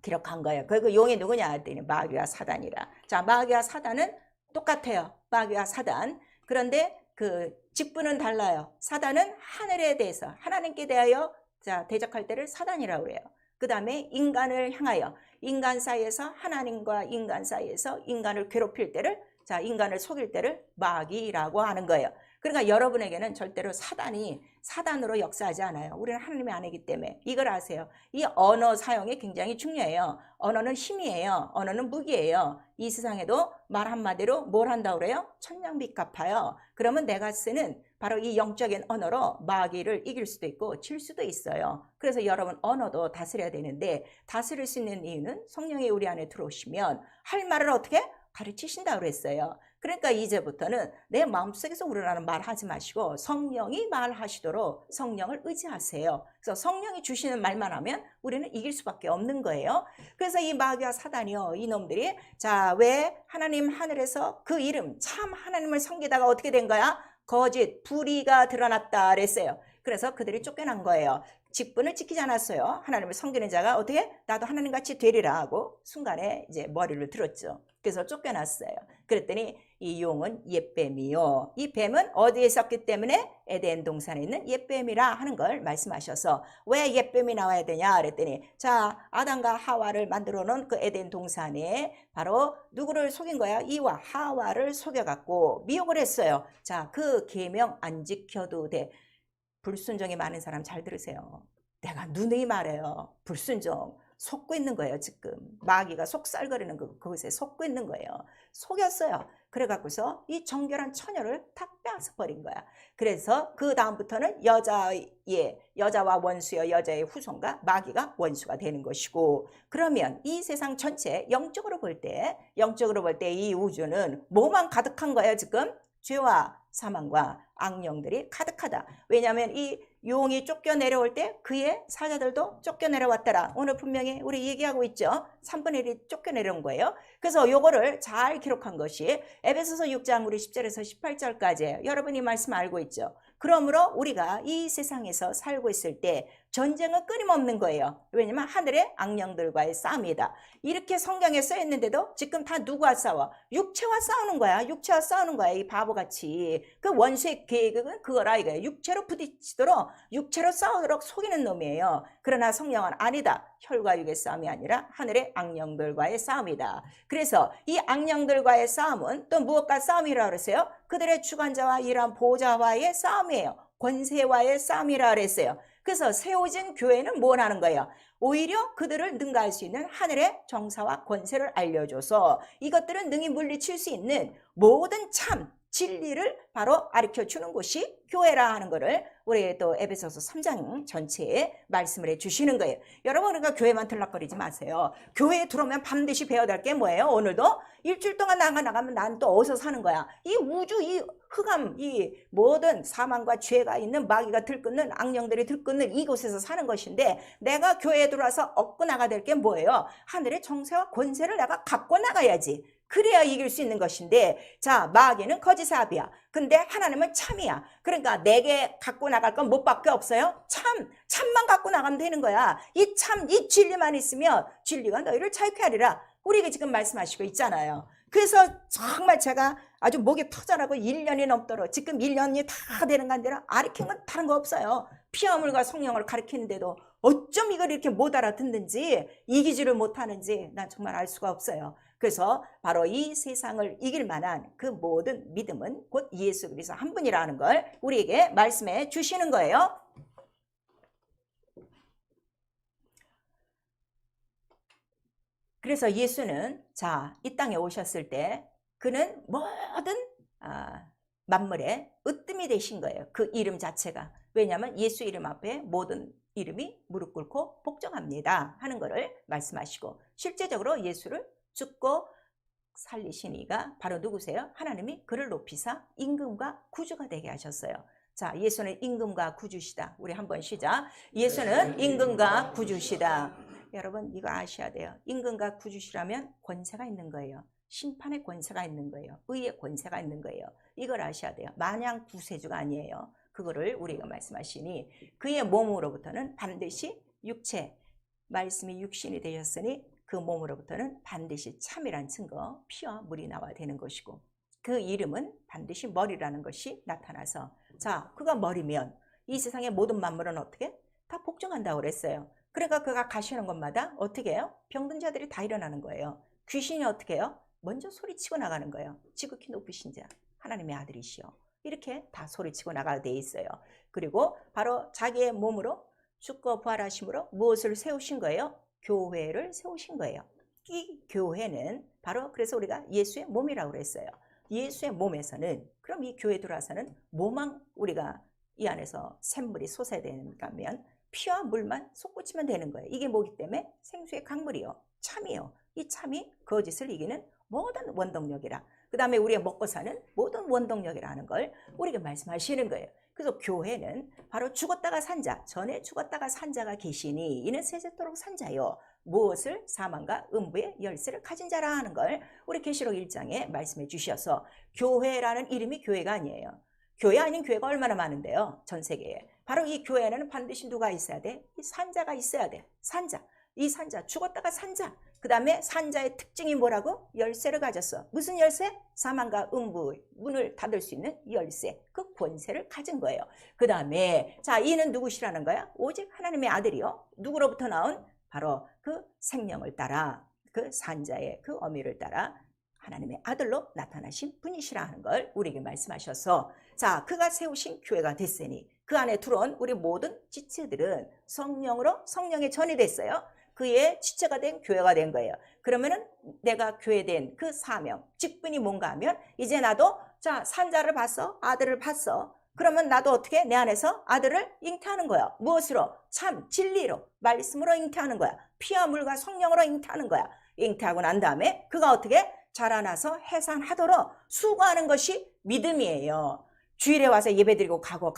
기록한 거예요. 그 용이 누구냐 그랬더니 마귀와 사단이라. 자 마귀와 사단은 똑같아요. 마귀와 사단. 그런데 그 직분은 달라요. 사단은 하늘에 대해서 하나님께 대하여 자 대적할 때를 사단이라고 그래요. 그 다음에 인간을 향하여 인간 사이에서 하나님과 인간 사이에서 인간을 괴롭힐 때를 자 인간을 속일 때를 마귀라고 하는 거예요. 그러니까 여러분에게는 절대로 사단이 사단으로 역사하지 않아요. 우리는 하나님의 아내이기 때문에 이걸 아세요. 이 언어 사용이 굉장히 중요해요. 언어는 힘이에요. 언어는 무기예요. 이 세상에도 말 한마디로 뭘 한다고 그래요? 천냥빚 갚아요. 그러면 내가 쓰는 바로 이 영적인 언어로 마귀를 이길 수도 있고 질 수도 있어요. 그래서 여러분 언어도 다스려야 되는데 다스릴 수 있는 이유는 성령이 우리 안에 들어오시면 할 말을 어떻게 가르치신다고 그랬어요. 그러니까 이제부터는 내 마음속에서 우러나는 말 하지 마시고 성령이 말하시도록 성령을 의지하세요. 그래서 성령이 주시는 말만 하면 우리는 이길 수밖에 없는 거예요. 그래서 이 마귀와 사단이요 이놈들이 자 왜 하나님 하늘에서 그 이름 참 하나님을 섬기다가 어떻게 된 거야? 거짓 불의가 드러났다 그랬어요. 그래서 그들이 쫓겨난 거예요. 직분을 지키지 않았어요. 하나님을 섬기는 자가 어떻게 나도 하나님같이 되리라 하고 순간에 이제 머리를 들었죠. 그래서 쫓겨났어요. 그랬더니 이 용은 옛뱀이요. 이 뱀은 어디에 있었기 때문에 에덴 동산에 있는 옛뱀이라 하는 걸 말씀하셔서 왜 옛뱀이 나와야 되냐 그랬더니 자 아담과 하와를 만들어 놓은 그 에덴 동산에 바로 누구를 속인 거야? 이와 하와를 속여갖고 미혹을 했어요. 자 그 계명 안 지켜도 돼. 불순종이 많은 사람 잘 들으세요. 내가 누누이 말해요. 불순종 속고 있는 거예요. 지금 마귀가 속살거리는 그것에 속고 있는 거예요. 속였어요. 그래갖고서 이 정결한 처녀를 다 빼앗아 버린 거야. 그래서 그 다음부터는 여자와 원수여 여자의 후손과 마귀가 원수가 되는 것이고 그러면 이 세상 전체 영적으로 볼 때 이 우주는 뭐만 가득한 거예요 지금? 죄와 사망과 악령들이 가득하다. 왜냐하면 이 용이 쫓겨 내려올 때 그의 사자들도 쫓겨 내려왔더라. 오늘 분명히 우리 얘기하고 있죠. 3분의 1이 쫓겨 내려온 거예요. 그래서 요거를 잘 기록한 것이 에베소서 6장 우리 10절에서 18절까지 여러분이 말씀 알고 있죠. 그러므로 우리가 이 세상에서 살고 있을 때 전쟁은 끊임없는 거예요. 왜냐면 하늘의 악령들과의 싸움이다. 이렇게 성경에 써 있는데도 지금 다 누구와 싸워? 육체와 싸우는 거야. 육체와 싸우는 거야. 이 바보같이. 그 원수의 계획은 그거라 이거예요. 육체로 부딪히도록 육체로 싸우도록 속이는 놈이에요. 그러나 성령은 아니다. 혈과 육의 싸움이 아니라 하늘의 악령들과의 싸움이다. 그래서 이 악령들과의 싸움은 또 무엇과 싸움이라고 그랬어요? 그들의 주관자와 이러한 보좌와의 싸움이에요. 권세와의 싸움이라 그랬어요. 그래서 세워진 교회는 뭘 하는 거예요? 오히려 그들을 능가할 수 있는 하늘의 정사와 권세를 알려줘서 이것들은 능히 물리칠 수 있는 모든 참 진리를 바로 가르쳐주는 곳이 교회라 하는 것을 우리 또 에베소서 3장 전체에 말씀을 해주시는 거예요. 여러분 그러니까 교회만 들락거리지 마세요. 교회에 들어오면 반드시 배워야 될 게 뭐예요? 오늘도 일주일 동안 나가면 난 또 어디서 사는 거야? 이 우주 이 흑암 이 모든 사망과 죄가 있는 마귀가 들끓는 악령들이 들끓는 이곳에서 사는 것인데 내가 교회에 들어와서 얻고 나가야 될 게 뭐예요? 하늘의 정세와 권세를 내가 갖고 나가야지. 그래야 이길 수 있는 것인데 자 마귀는 거짓의 아비야. 근데 하나님은 참이야. 그러니까 내게 갖고 나갈 건 뭐밖에 없어요? 참만 갖고 나가면 되는 거야. 이 참, 이 진리만 있으면 진리가 너희를 자유케 하리라. 우리에게 지금 말씀하시고 있잖아요. 그래서 정말 제가 아주 목이 터져나고 1년이 넘도록 지금 1년이 다 되는 간데라 가르친 건 다른 거 없어요. 피와 물과 성령을 가르치는데도 어쩜 이걸 이렇게 못 알아듣는지 이기지를 못하는지 난 정말 알 수가 없어요. 그래서 바로 이 세상을 이길 만한 그 모든 믿음은 곧 예수 그리스도 한 분이라는 걸 우리에게 말씀해 주시는 거예요. 그래서 예수는 이 땅에 오셨을 때 그는 모든 만물의 으뜸이 되신 거예요. 그 이름 자체가. 왜냐하면 예수 이름 앞에 모든 이름이 무릎 꿇고 복종합니다 하는 것을 말씀하시고, 실제적으로 예수를 죽고 살리신 이가 바로 누구세요? 하나님이 그를 높이사 임금과 구주가 되게 하셨어요. 자, 예수는 임금과 구주시다. 우리 한번 시작. 예수는 임금과 구주시다. 여러분 이거 아셔야 돼요. 임금과 구주시라면 권세가 있는 거예요. 심판의 권세가 있는 거예요. 의의 권세가 있는 거예요. 이걸 아셔야 돼요. 마냥 구세주가 아니에요. 그거를 우리가 말씀하시니 그의 몸으로부터는 반드시 육체, 말씀이 육신이 되셨으니 그 몸으로부터는 반드시 참이란 증거, 피와 물이 나와야 되는 것이고, 그 이름은 반드시 머리라는 것이 나타나서, 자, 그가 머리면 이 세상의 모든 만물은 어떻게? 다 복종한다고 그랬어요. 그러니까 그가 가시는 곳마다 어떻게 해요? 병든 자들이 다 일어나는 거예요. 귀신이 어떻게 해요? 먼저 소리치고 나가는 거예요. 지극히 높으신 자, 하나님의 아들이시여. 이렇게 다 소리치고 나가게 돼 있어요. 그리고 바로 자기의 몸으로 죽고 부활하심으로 무엇을 세우신 거예요? 교회를 세우신 거예요. 이 교회는 바로 그래서 우리가 예수의 몸이라고 그랬어요. 예수의 몸에서는, 그럼 이 교회 들어와서는 뭐만 우리가 이 안에서 샘물이 솟아야 되는가면 피와 물만 솟구치면 되는 거예요. 이게 뭐기 때문에? 생수의 강물이요, 참이요. 이 참이 거짓을 이기는 모든 원동력이라. 그 다음에 우리가 먹고 사는 모든 원동력이라는 걸 우리에게 말씀하시는 거예요. 그래서 교회는 바로 죽었다가 산 자, 전에 죽었다가 산 자가 계시니 이는 세세토록 산 자요. 무엇을? 사망과 음부의 열쇠를 가진 자라 하는 걸 우리 계시록 1장에 말씀해 주셔서, 교회라는 이름이 교회가 아니에요. 교회 아닌 교회가 얼마나 많은데요, 전 세계에. 바로 이 교회에는 반드시 누가 있어야 돼? 이 산자가 있어야 돼. 산자. 이 산자, 죽었다가 산자. 그 다음에 산자의 특징이 뭐라고? 열쇠를 가졌어. 무슨 열쇠? 사망과 음부 문을 닫을 수 있는 열쇠, 그 권세를 가진 거예요. 그 다음에 자, 이는 누구시라는 거야? 오직 하나님의 아들이요. 누구로부터 나온? 바로 그 생명을 따라, 그 산자의 그 어미를 따라 하나님의 아들로 나타나신 분이시라 하는 걸 우리에게 말씀하셔서, 자, 그가 세우신 교회가 됐으니 그 안에 들어온 우리 모든 지체들은 성령으로 성령의 전이 됐어요. 그의 지체가 된 교회가 된 거예요. 그러면은 내가 교회된 그 사명, 직분이 뭔가 하면, 이제 나도 자, 산자를 봤어, 아들을 봤어. 그러면 나도 어떻게? 내 안에서 아들을 잉태하는 거야. 무엇으로? 참, 진리로, 말씀으로 잉태하는 거야. 피와 물과 성령으로 잉태하는 거야. 잉태하고 난 다음에 그가 어떻게? 자라나서 해산하도록 수고하는 것이 믿음이에요. 주일에 와서 예배드리고 가고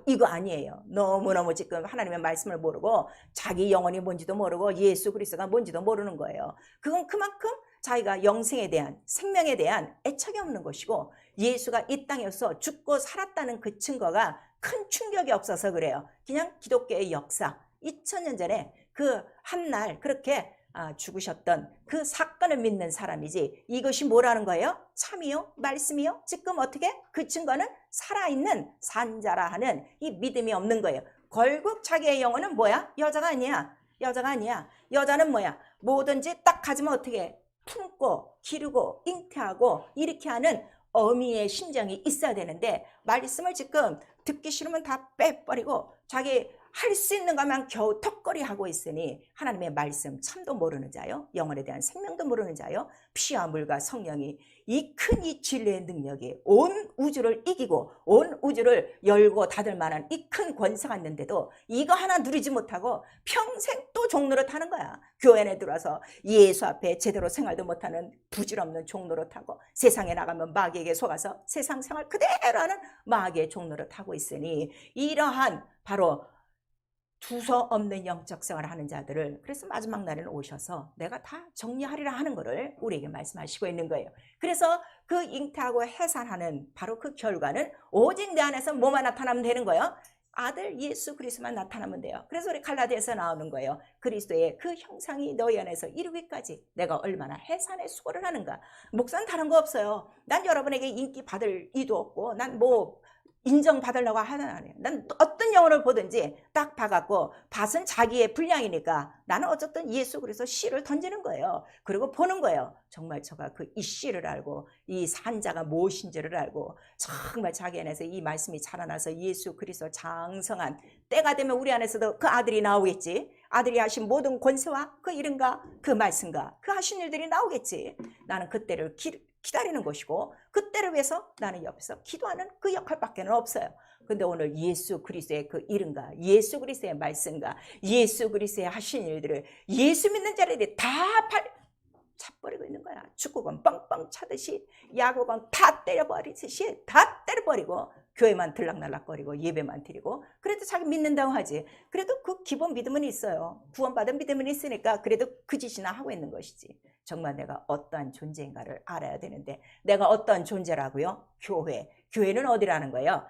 이거 아니에요. 너무너무 지금 하나님의 말씀을 모르고 자기 영혼이 뭔지도 모르고 예수 그리스도가 뭔지도 모르는 거예요. 그건 그만큼 자기가 영생에 대한, 생명에 대한 애착이 없는 것이고, 예수가 이 땅에서 죽고 살았다는 그 증거가 큰 충격이 없어서 그래요. 그냥 기독교의 역사, 2000년 전에 그 한날 그렇게 죽으셨던 그 사건을 믿는 사람이지, 이것이 뭐라는 거예요? 참이요? 말씀이요? 지금 어떻게? 그 증거는 살아있는 산자라 하는 이 믿음이 없는 거예요. 결국 자기의 영혼은 뭐야? 여자가 아니야. 여자가 아니야. 여자는 뭐야? 뭐든지 딱 가지면 어떻게? 품고 기르고 잉태하고 이렇게 하는 어미의 심정이 있어야 되는데, 말씀을 지금 듣기 싫으면 다 빼버리고 자기 할 수 있는 것만 겨우 턱걸이 하고 있으니, 하나님의 말씀 참도 모르는 자요, 영혼에 대한 생명도 모르는 자요, 피와 물과 성령이 이 큰 이 진리의 능력이 온 우주를 이기고 온 우주를 열고 닫을 만한 이 큰 권세가 있는데도 이거 하나 누리지 못하고 평생 또 종노릇 하는 거야. 교회 안에 들어와서 예수 앞에 제대로 생활도 못하는 부질없는 종노릇 하고, 세상에 나가면 마귀에게 속아서 세상 생활 그대로 하는 마귀의 종노릇 하고 있으니, 이러한 바로 두서 없는 영적 생활을 하는 자들을, 그래서 마지막 날에는 오셔서 내가 다 정리하리라 하는 것을 우리에게 말씀하시고 있는 거예요. 그래서 그 잉태하고 해산하는 바로 그 결과는 오직 내 안에서 뭐만 나타나면 되는 거예요? 아들 예수 그리스도만 나타나면 돼요. 그래서 우리 갈라디아에서 나오는 거예요. 그리스도의 그 형상이 너희 안에서 이루기까지 내가 얼마나 해산의 수고를 하는가. 목사는 다른 거 없어요. 난 여러분에게 인기 받을 이도 없고 난 뭐 인정받으려고 하는 아니에요. 난 어떤 영혼을 보든지 딱 봐갖고 밭은 자기의 분량이니까 나는 어쨌든 예수 그리스도 씨를 던지는 거예요. 그리고 보는 거예요. 정말 저가 그 이 씨를 알고 이 산자가 무엇인지를 알고 정말 자기 안에서 이 말씀이 자라나서 예수 그리스도 장성한 때가 되면 우리 안에서도 그 아들이 나오겠지. 아들이 하신 모든 권세와 그 이름과 그 말씀과 그 하신 일들이 나오겠지. 나는 그때를 기다리는 것이고 그때를 위해서 나는 옆에서 기도하는 그 역할밖에 없어요. 근데 오늘 예수 그리스도의 그 이름과 예수 그리스도의 말씀과 예수 그리스도의 하신 일들을 예수 믿는 자들이 다 차버리고 있는 거야. 축구건 뻥뻥 차듯이 야구건 다 때려버리듯이 다 때려버리고 교회만 들락날락거리고 예배만 드리고 그래도 자기 믿는다고 하지. 그래도 그 기본 믿음은 있어요. 구원받은 믿음은 있으니까 그래도 그 짓이나 하고 있는 것이지. 정말 내가 어떠한 존재인가를 알아야 되는데 내가 어떠한 존재라고요? 교회. 교회는 어디라는 거예요?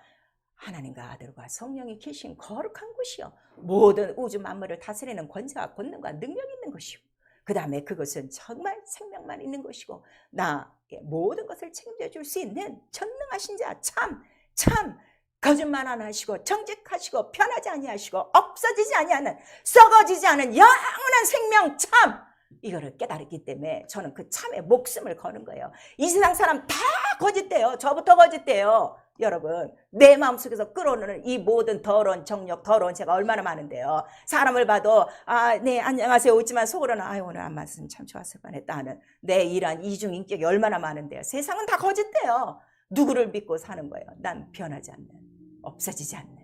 하나님과 아들과 성령이 계신 거룩한 곳이요. 모든 우주 만물을 다스리는 권세와 권능과 능력이 있는 곳이요. 그 다음에 그것은 정말 생명만 있는 것이고 나의 모든 것을 책임져 줄 수 있는 전능하신 자 참 거짓말 안 하시고 정직하시고 변하지 아니하시고 없어지지 아니하는 썩어지지 않은 영원한 생명 참 이거를 깨달았기 때문에 저는 그 참에 목숨을 거는 거예요. 이 세상 사람 다 거짓돼요. 저부터 거짓돼요. 여러분 내 마음속에서 끌어오는 이 모든 더러운 정욕 더러운 죄가 얼마나 많은데요. 사람을 봐도 네 안녕하세요 웃지만 속으로는 오늘 안 말씀 참 좋았을 뻔했다 하는 내 이러한 이중인격이 얼마나 많은데요. 세상은 다 거짓돼요. 누구를 믿고 사는 거예요? 난 변하지 않는 없어지지 않는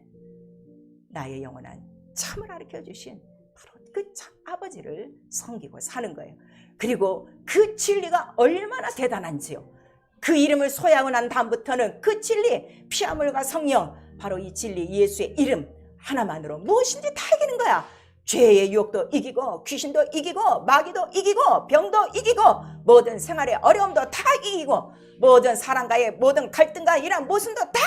나의 영원한 참을 가르쳐 주신 바로 그 참 아버지를 섬기고 사는 거예요. 그리고 그 진리가 얼마나 대단한지요. 그 이름을 소유하고 난 다음부터는 그 진리 피아물과 성령 바로 이 진리 예수의 이름 하나만으로 무엇인지 다 이기는 거야. 죄의 유혹도 이기고 귀신도 이기고 마귀도 이기고 병도 이기고 모든 생활의 어려움도 다 이기고 모든 사람과의 모든 갈등과 이런 모순도 다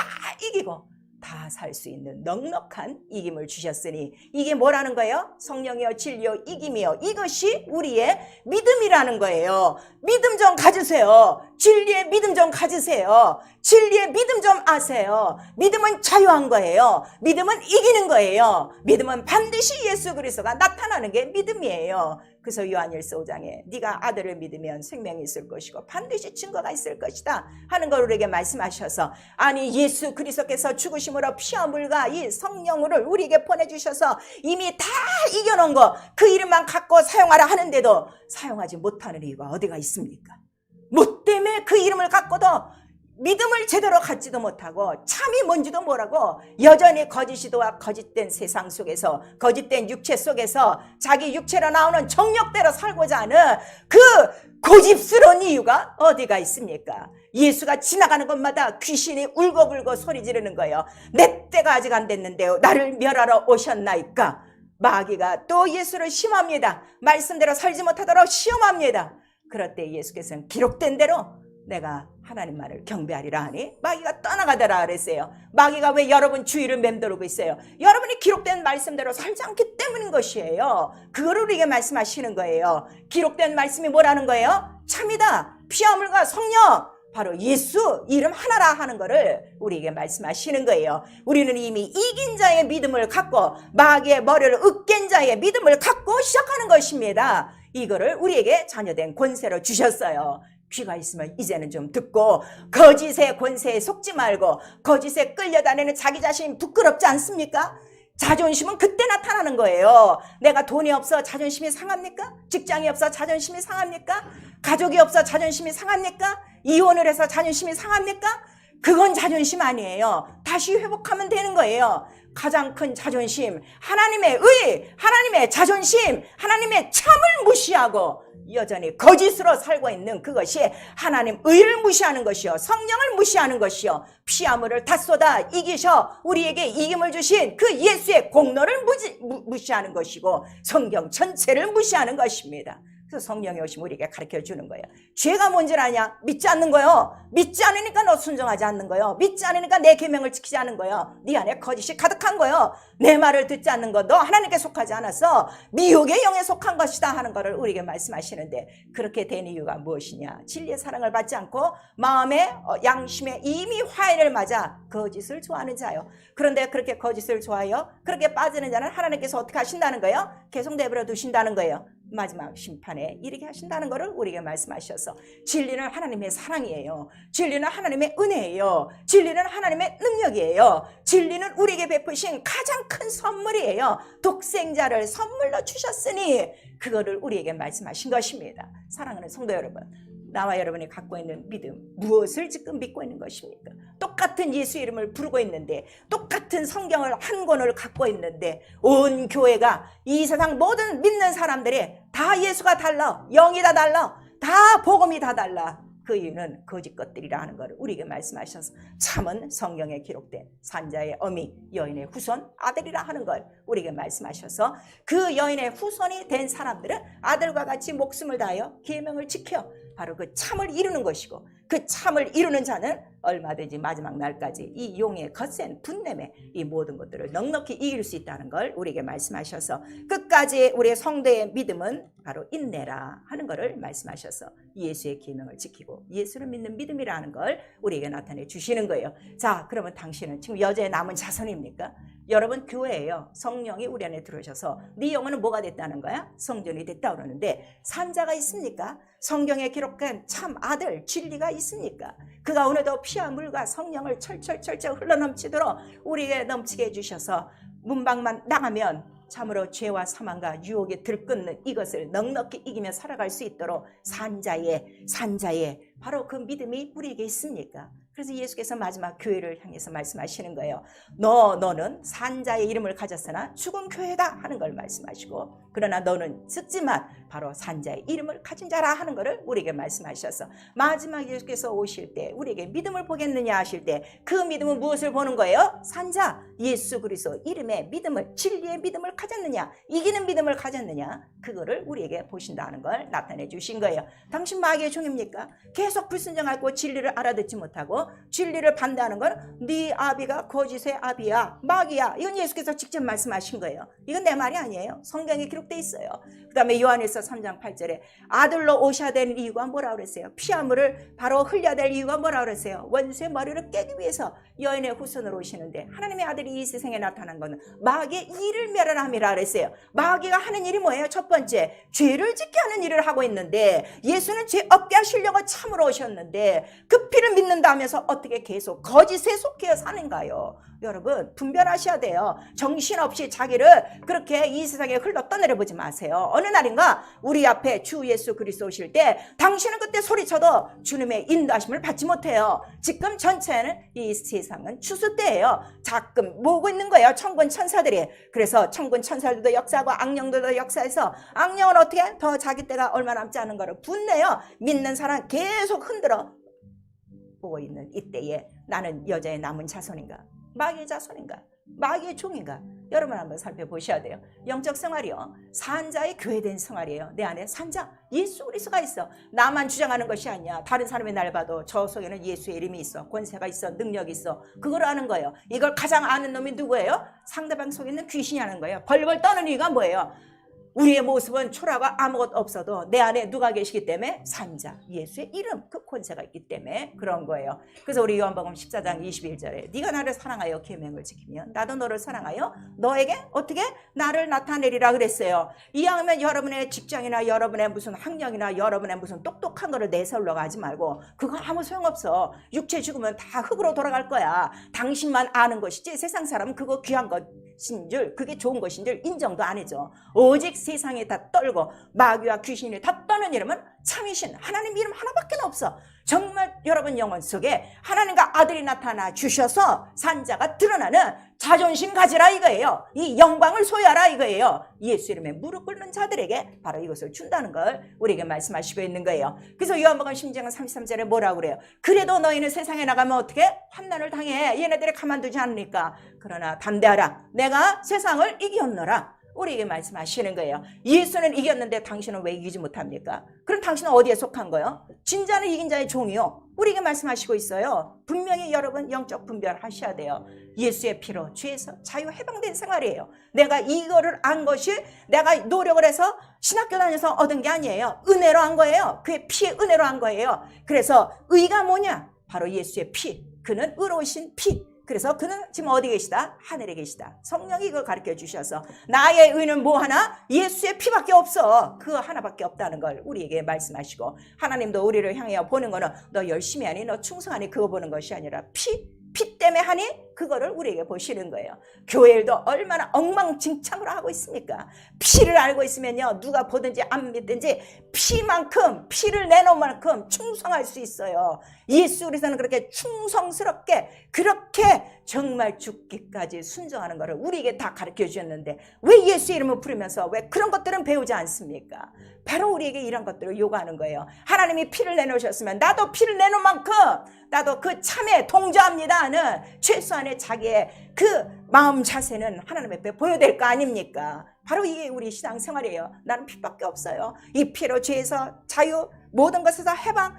이기고 다 살 수 있는 넉넉한 이김을 주셨으니 이게 뭐라는 거예요? 성령이요 진리요 이김이요. 이것이 우리의 믿음이라는 거예요. 믿음 좀 가지세요. 진리의 믿음 좀 가지세요. 진리의 믿음 좀 아세요. 믿음은 자유한 거예요. 믿음은 이기는 거예요. 믿음은 반드시 예수 그리스도가 나타나는 게 믿음이에요. 그래서 요한일서 5장에 네가 아들을 믿으면 생명이 있을 것이고 반드시 증거가 있을 것이다 하는 걸 우리에게 말씀하셔서 아니 예수 그리스도께서 죽으심으로 피와 물과 이 성령을 우리에게 보내주셔서 이미 다 이겨놓은 거 그 이름만 갖고 사용하라 하는데도 사용하지 못하는 이유가 어디가 있습니까? 뭐 때문에 그 이름을 갖고도 믿음을 제대로 갖지도 못하고 참이 뭔지도 모르고 여전히 거짓이도와 거짓된 세상 속에서 거짓된 육체 속에서 자기 육체로 나오는 정욕대로 살고자 하는 그 고집스러운 이유가 어디가 있습니까? 예수가 지나가는 곳마다 귀신이 울고불고 소리 지르는 거예요. 내 때가 아직 안 됐는데요. 나를 멸하러 오셨나이까? 마귀가 또 예수를 시험합니다. 말씀대로 살지 못하도록 시험합니다. 그럴 때 예수께서는 기록된 대로 내가 하나님만을 경배하리라 하니 마귀가 떠나가더라 그랬어요. 마귀가 왜 여러분 주위를 맴돌고 있어요? 여러분이 기록된 말씀대로 살지 않기 때문인 것이에요. 그거를 우리에게 말씀하시는 거예요. 기록된 말씀이 뭐라는 거예요? 참이다. 피와 물과 성령 바로 예수 이름 하나라 하는 거를 우리에게 말씀하시는 거예요. 우리는 이미 이긴 자의 믿음을 갖고 마귀의 머리를 으깬 자의 믿음을 갖고 시작하는 것입니다. 이거를 우리에게 자녀된 권세로 주셨어요. 귀가 있으면 이제는 좀 듣고 거짓의 권세에 속지 말고 거짓에 끌려다니는 자기 자신이 부끄럽지 않습니까? 자존심은 그때 나타나는 거예요. 내가 돈이 없어 자존심이 상합니까? 직장이 없어 자존심이 상합니까? 가족이 없어 자존심이 상합니까? 이혼을 해서 자존심이 상합니까? 그건 자존심 아니에요. 다시 회복하면 되는 거예요. 가장 큰 자존심, 하나님의 의, 하나님의 자존심, 하나님의 참을 무시하고 여전히 거짓으로 살고 있는 그것이 하나님 의를 무시하는 것이요 성령을 무시하는 것이요 피와 물을 다 쏟아 이기셔 우리에게 이김을 주신 그 예수의 공로를 무시하는 것이고 성경 전체를 무시하는 것입니다. 그래서 성령이 오시면 우리에게 가르쳐 주는 거예요. 죄가 뭔지 아냐? 믿지 않는 거예요. 믿지 않으니까 너 순종하지 않는 거예요. 믿지 않으니까 내 계명을 지키지 않는 거예요. 네 안에 거짓이 가득한 거예요. 내 말을 듣지 않는 거, 너 하나님께 속하지 않았어. 미혹의 영에 속한 것이다 하는 것을 우리에게 말씀하시는데, 그렇게 된 이유가 무엇이냐? 진리의 사랑을 받지 않고 마음의 양심에 이미 화해를 맞아 거짓을 좋아하는 자요. 그런데 그렇게 거짓을 좋아해요. 그렇게 빠지는 자는 하나님께서 어떻게 하신다는 거예요? 계속 내버려 두신다는 거예요. 마지막 심판에 이르게 하신다는 것을 우리에게 말씀하셔서, 진리는 하나님의 사랑이에요. 진리는 하나님의 은혜예요. 진리는 하나님의 능력이에요. 진리는 우리에게 베푸신 가장 큰 선물이에요. 독생자를 선물로 주셨으니 그거를 우리에게 말씀하신 것입니다. 사랑하는 성도 여러분, 나와 여러분이 갖고 있는 믿음, 무엇을 지금 믿고 있는 것입니까? 똑같은 예수 이름을 부르고 있는데, 똑같은 성경을 한 권을 갖고 있는데, 온 교회가, 이 세상 모든 믿는 사람들이 다 예수가 달라, 영이 다 달라, 다 복음이 다 달라. 그 이유는 거짓 것들이라 하는 것을 우리에게 말씀하셔서, 참은 성경에 기록된 산자의 어미, 여인의 후손, 아들이라 하는 걸 우리에게 말씀하셔서, 그 여인의 후손이 된 사람들은 아들과 같이 목숨을 다하여 계명을 지켜 바로 그 참을 이루는 것이고, 그 참을 이루는 자는 얼마든지 마지막 날까지 이 용의 거센 분냄에 이 모든 것들을 넉넉히 이길 수 있다는 걸 우리에게 말씀하셔서, 끝까지 우리의 성도의 믿음은 바로 인내라 하는 것을 말씀하셔서, 예수의 계명을 지키고 예수를 믿는 믿음이라는 걸 우리에게 나타내 주시는 거예요. 자, 그러면 당신은 지금 여자의 남은 자손입니까? 여러분 교회예요. 성령이 우리 안에 들어오셔서 네 영혼은 뭐가 됐다는 거야? 성전이 됐다 그러는데, 산자가 있습니까? 성경에 기록된 참 아들 진리가 있습니까? 그가 오늘도 피와 물과 성령을 철철철철 흘러넘치도록 우리에게 넘치게 해주셔서, 문방만 나가면 참으로 죄와 사망과 유혹에 들끓는 이것을 넉넉히 이기며 살아갈 수 있도록 산자의 바로 그 믿음이 우리에게 있습니까? 그래서 예수께서 마지막 교회를 향해서 말씀하시는 거예요. 너는 산자의 이름을 가졌으나 죽은 교회다 하는 걸 말씀하시고, 그러나 너는 죽지만 바로 산자의 이름을 가진 자라 하는 것을 우리에게 말씀하셔서, 마지막 예수께서 오실 때 우리에게 믿음을 보겠느냐 하실 때, 그 믿음은 무엇을 보는 거예요? 산자 예수 그리스도 이름의 믿음을, 진리의 믿음을 가졌느냐, 이기는 믿음을 가졌느냐, 그거를 우리에게 보신다는 걸 나타내 주신 거예요. 당신 마귀의 종입니까? 계속 불순종하고 진리를 알아듣지 못하고 진리를 반대하는 건 네 아비가 거짓의 아비야, 마귀야. 이건 예수께서 직접 말씀하신 거예요. 이건 내 말이 아니에요. 성경에 기록돼 있어요. 그 다음에 요한일서 3장 8절에 아들로 오셔야 되는 이유가 뭐라 그랬어요? 피와 물을 바로 흘려야 될 이유가 뭐라 그랬어요? 원수의 머리를 깨기 위해서 여인의 후손으로 오시는데, 하나님의 아들이 이 세상에 나타난 것은 마귀의 일을 멸하람이라 그랬어요. 마귀가 하는 일이 뭐예요? 첫 번째, 죄를 짓게 하는 일을 하고 있는데, 예수는 죄 없게 하시려고 참으로 오셨는데, 그 피를 믿는다 하면서 어떻게 계속 거짓에 속해 사는가요? 여러분 분별하셔야 돼요. 정신없이 자기를 그렇게 이 세상에 흘러 떠내려 보지 마세요. 어느 날인가 우리 앞에 주 예수 그리스도 오실 때, 당신은 그때 소리쳐도 주님의 인도하심을 받지 못해요. 지금 전체는 이 세상은 추수 때예요. 가끔 모으고 있는 거예요, 천군 천사들이. 그래서 천군 천사들도 역사하고 악령들도 역사해서, 악령은 어떻게 더 자기 때가 얼마 남지 않은 거를 분내요. 믿는 사람 계속 흔들어 보고 있는 이때에, 나는 여자의 남은 자손인가, 마귀의 자손인가, 마귀의 종인가? 여러분 한번 살펴보셔야 돼요. 영적 생활이요, 산자의 교회된 생활이에요. 내 안에 산자 예수 그리스도가 있어. 나만 주장하는 것이 아니야. 다른 사람이 날 봐도 저 속에는 예수의 이름이 있어, 권세가 있어, 능력이 있어. 그걸 아는 거예요. 이걸 가장 아는 놈이 누구예요? 상대방 속에 있는 귀신이 하는 거예요. 벌벌 떠는 이유가 뭐예요? 우리의 모습은 초라하고 아무것도 없어도 내 안에 누가 계시기 때문에, 산자 예수의 이름, 그 권세가 있기 때문에 그런 거예요. 그래서 우리 요한복음 14장 21절에 네가 나를 사랑하여 계명을 지키면 나도 너를 사랑하여 너에게 어떻게 나를 나타내리라 그랬어요. 이왕이면 여러분의 직장이나 여러분의 무슨 학력이나 여러분의 무슨 똑똑한 거를 내세우려 하지 말고, 그거 아무 소용없어. 육체 죽으면 다 흙으로 돌아갈 거야. 당신만 아는 것이지 세상 사람은 그거 귀한 것인 줄, 그게 좋은 것인 줄 인정도 안 해줘. 오직 세상에 다 떨고 마귀와 귀신이 다 떠는 이름은 참이신 하나님 이름 하나밖에 없어. 정말 여러분 영혼 속에 하나님과 아들이 나타나 주셔서 산자가 드러나는 자존심 가지라 이거예요. 이 영광을 소유하라 이거예요. 예수 이름에 무릎 꿇는 자들에게 바로 이것을 준다는 걸 우리에게 말씀하시고 있는 거예요. 그래서 요한복음 10장 33절에 뭐라고 그래요? 그래도 너희는 세상에 나가면 어떻게? 환난을 당해. 얘네들이 가만두지 않으니까. 그러나 담대하라. 내가 세상을 이기었노라. 우리에게 말씀하시는 거예요. 예수는 이겼는데 당신은 왜 이기지 못합니까? 그럼 당신은 어디에 속한 거예요? 진 자는 이긴 자의 종이요. 우리에게 말씀하시고 있어요. 분명히 여러분 영적 분별하셔야 돼요. 예수의 피로 죄에서 자유 해방된 생활이에요. 내가 이거를 안 것이 내가 노력을 해서 신학교 다녀서 얻은 게 아니에요. 은혜로 한 거예요. 그의 피의 은혜로 한 거예요. 그래서 의가 뭐냐? 바로 예수의 피. 그는 의로우신 피. 그래서 그는 지금 어디 계시다? 하늘에 계시다. 성령이 이걸 가르쳐 주셔서 나의 의는 뭐 하나? 예수의 피밖에 없어. 그 하나밖에 없다는 걸 우리에게 말씀하시고, 하나님도 우리를 향해 보는 거는 너 열심히 하니 너 충성하니 그거 보는 것이 아니라 피 때문에 하니 그거를 우리에게 보시는 거예요. 교회일도 얼마나 엉망진창으로 하고 있습니까? 피를 알고 있으면요, 누가 보든지 안 믿든지 피만큼, 피를 내놓은 만큼 충성할 수 있어요. 예수 그리스도는 그렇게 충성스럽게, 그렇게 정말 죽기까지 순종하는 것을 우리에게 다 가르쳐 주셨는데 왜 예수 이름을 부르면서 왜 그런 것들은 배우지 않습니까? 바로 우리에게 이런 것들을 요구하는 거예요. 하나님이 피를 내놓으셨으면 나도 피를 내놓은 만큼 나도 그 참에 동조합니다는 최소한의 자기의 그 마음 자세는 하나님 앞에 보여야 될 거 아닙니까? 바로 이게 우리 신앙생활이에요. 나는 피밖에 없어요. 이 피로 죄에서 자유, 모든 것에서 해방.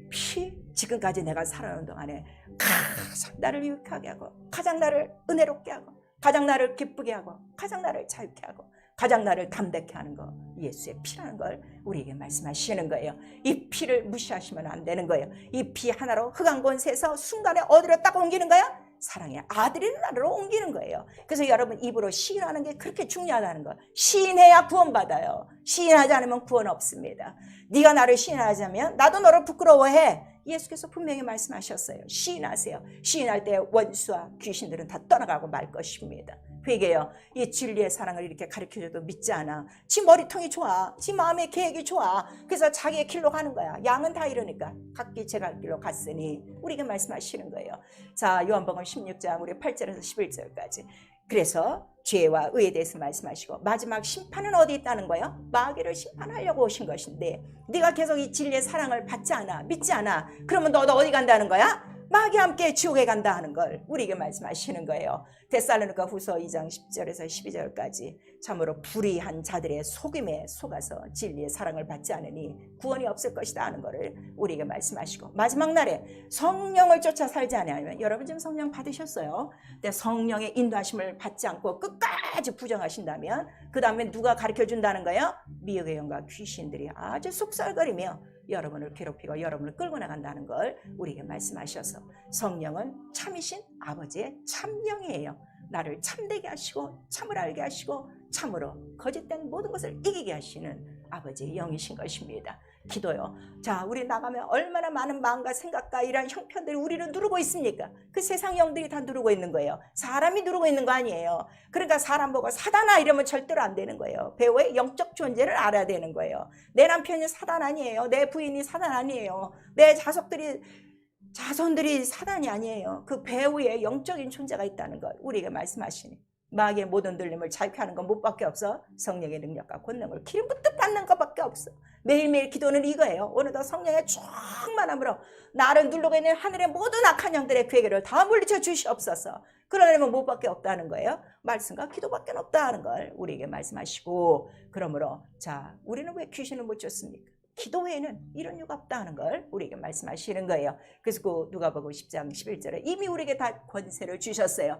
피, 지금까지 내가 살아오는 동안에 가장 나를 유익하게 하고, 가장 나를 은혜롭게 하고, 가장 나를 기쁘게 하고, 가장 나를 자유케 하고, 가장 나를 담대케 하는 거, 예수의 피라는 걸 우리에게 말씀하시는 거예요. 이 피를 무시하시면 안 되는 거예요. 이 피 하나로 흑암 권세에서 순간에 어디로 딱 옮기는 거야? 사랑의 아들인 나라로 옮기는 거예요. 그래서 여러분 입으로 시인하는 게 그렇게 중요하다는 거. 시인해야 구원받아요. 시인하지 않으면 구원 없습니다. 네가 나를 시인하자면 나도 너를 부끄러워해. 예수께서 분명히 말씀하셨어요. 시인하세요. 시인할 때 원수와 귀신들은 다 떠나가고 말 것입니다. 회개요. 이 진리의 사랑을 이렇게 가르쳐줘도 믿지 않아. 지 머리통이 좋아. 지 마음의 계획이 좋아. 그래서 자기의 길로 가는 거야. 양은 다 이러니까 각기 제 갈 길로 갔으니 우리에게 말씀하시는 거예요. 자, 요한복음 16장 우리 8절에서 11절까지. 그래서 죄와 의에 대해서 말씀하시고 마지막 심판은 어디 있다는 거예요? 마귀를 심판하려고 오신 것인데 네가 계속 이 진리의 사랑을 받지 않아, 믿지 않아. 그러면 너도 어디 간다는 거야? 마귀와 함께 지옥에 간다 하는 걸 우리에게 말씀하시는 거예요. 데살로니가 후서 2장 10절에서 12절까지 참으로 불의한 자들의 속임에 속아서 진리의 사랑을 받지 않으니 구원이 없을 것이다 하는 것을 우리에게 말씀하시고, 마지막 날에 성령을 쫓아 살지 않으면, 여러분 지금 성령 받으셨어요. 근데 성령의 인도하심을 받지 않고 끝까지 부정하신다면 그 다음에 누가 가르쳐준다는 거예요? 미혹의 영과 귀신들이 아주 속살거리며 여러분을 괴롭히고 여러분을 끌고 나간다는 걸 우리에게 말씀하셔서, 성령은 참이신 아버지의 참령이에요. 나를 참되게 하시고 참을 알게 하시고 참으로 거짓된 모든 것을 이기게 하시는 아버지의 영이신 것입니다. 기도요. 자, 우리 나가면 얼마나 많은 마음과 생각과 이런 형편들이 우리를 누르고 있습니까? 그 세상 영들이 다 누르고 있는 거예요. 사람이 누르고 있는 거 아니에요. 그러니까 사람 보고 사단아 이러면 절대로 안 되는 거예요. 배우의 영적 존재를 알아야 되는 거예요. 내 남편이 사단 아니에요. 내 부인이 사단 아니에요. 내 자손들이 사단이 아니에요. 그 배우의 영적인 존재가 있다는 걸 우리에게 말씀하시니, 마귀의 모든 들림을 자유케 하는 건 무엇밖에 없어? 성령의 능력과 권능을 기름 붓듯 받는 것밖에 없어. 매일매일 기도는 이거예요. 오늘도 성령의 충만함으로 나를 누르고 있는 하늘의 모든 악한 영들의 괴계를 다 물리쳐 주시옵소서. 그러려면 무엇밖에 없다는 거예요? 말씀과 기도밖에 없다는 걸 우리에게 말씀하시고, 그러므로 자, 우리는 왜 귀신을 못 쫓습니까? 기도 외에는 이런 이유가 없다는 걸 우리에게 말씀하시는 거예요. 그래서 그 누가복음 10장 11절에 이미 우리에게 다 권세를 주셨어요.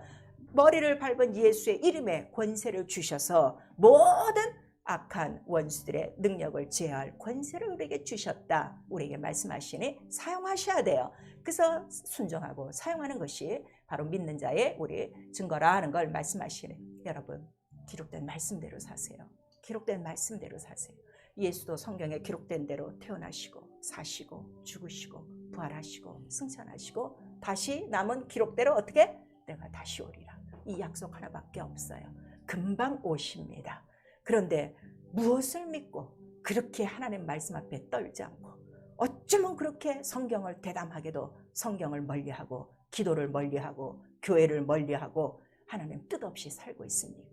머리를 밟은 예수의 이름에 권세를 주셔서 모든 악한 원수들의 능력을 제어할 권세를 우리에게 주셨다. 우리에게 말씀하시니 사용하셔야 돼요. 그래서 순종하고 사용하는 것이 바로 믿는 자의 우리 증거라 하는 걸 말씀하시네. 여러분, 기록된 말씀대로 사세요. 기록된 말씀대로 사세요. 예수도 성경에 기록된 대로 태어나시고 사시고 죽으시고 부활하시고 승천하시고 다시 남은 기록대로 어떻게? 내가 다시 오리라. 이 약속 하나밖에 없어요. 금방 오십니다. 그런데 무엇을 믿고 그렇게 하나님 말씀 앞에 떨지 않고 어쩌면 그렇게 성경을 대담하게도 성경을 멀리하고 기도를 멀리하고 교회를 멀리하고 하나님 뜻없이 살고 있습니까?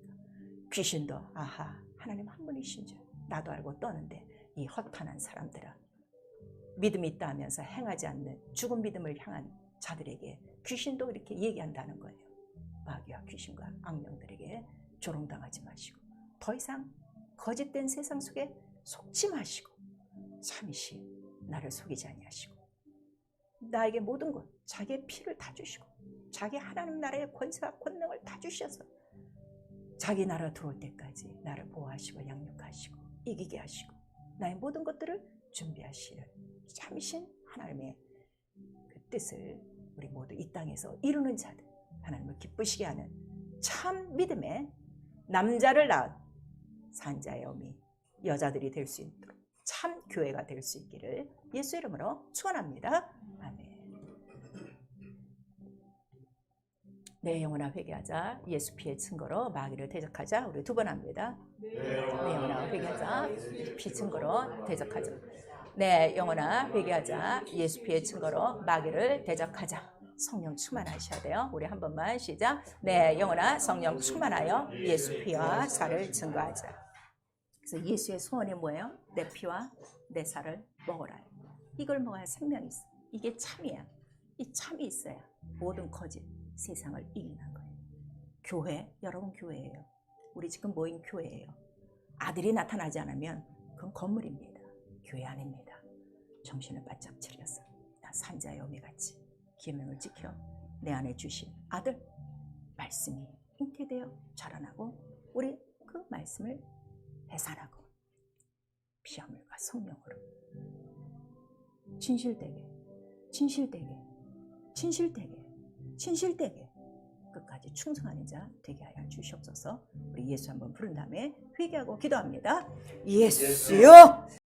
귀신도 아하, 하나님 한 분이신 줄 나도 알고 떠는데 이 허탄한 사람들아, 믿음이 있다 하면서 행하지 않는 죽은 믿음을 향한 자들에게 귀신도 이렇게 얘기한다는 거예요. 마귀와 귀신과 악령들에게 조롱당하지 마시고 더 이상 거짓된 세상 속에 속지 마시고 참으시 나를 속이지 아니하시고 나에게 모든 것 자기의 피를 다 주시고 자기 하나님 나라의 권세와 권능을 다 주셔서 자기 나라 들어올 때까지 나를 보호하시고 양육하시고 이기게 하시고 나의 모든 것들을 준비하시는 참으신 하나님의 그 뜻을 우리 모두 이 땅에서 이루는 자들, 하나님을 기쁘시게 하는 참 믿음의 남자를 낳은 산자의 어미 여자들이 될 수 있도록 참 교회가 될 수 있기를 예수 이름으로 축원합니다. 아멘. 내 영혼아 회개하자. 예수 피의 증거로 마귀를 대적하자. 우리 두 번 합니다. 내 영혼아 회개하자. 피 증거로 대적하자. 내 영혼아 회개하자. 예수 피의 증거로 마귀를 대적하자. 성령 충만하셔야 돼요. 우리 한 번만 시작. 내 영혼아 성령 충만하여 예수 피와 살을 증거하자. 그래서 예수의 소원이 뭐예요? 내 피와 내 살을 먹어라. 이걸 먹어야 생명이 있어. 이게 참이야. 이 참이 있어야 모든 거짓 세상을 이기는 거예요. 교회, 여러분 교회예요. 우리 지금 모인 교회예요. 아들이 나타나지 않으면 그건 건물입니다. 교회 아닙니다. 정신을 바짝 차려서 나 산자의 어미같이 계명을 지켜 내 안에 주신 아들 말씀이 잉태되어 자라나고 우리 그 말씀을 해산하고 피하물과 성령으로 진실되게 끝까지 충성하는 자 되게 하여 주시옵소서. 우리 예수 한번 부른 다음에 회개하고 기도합니다. 예수요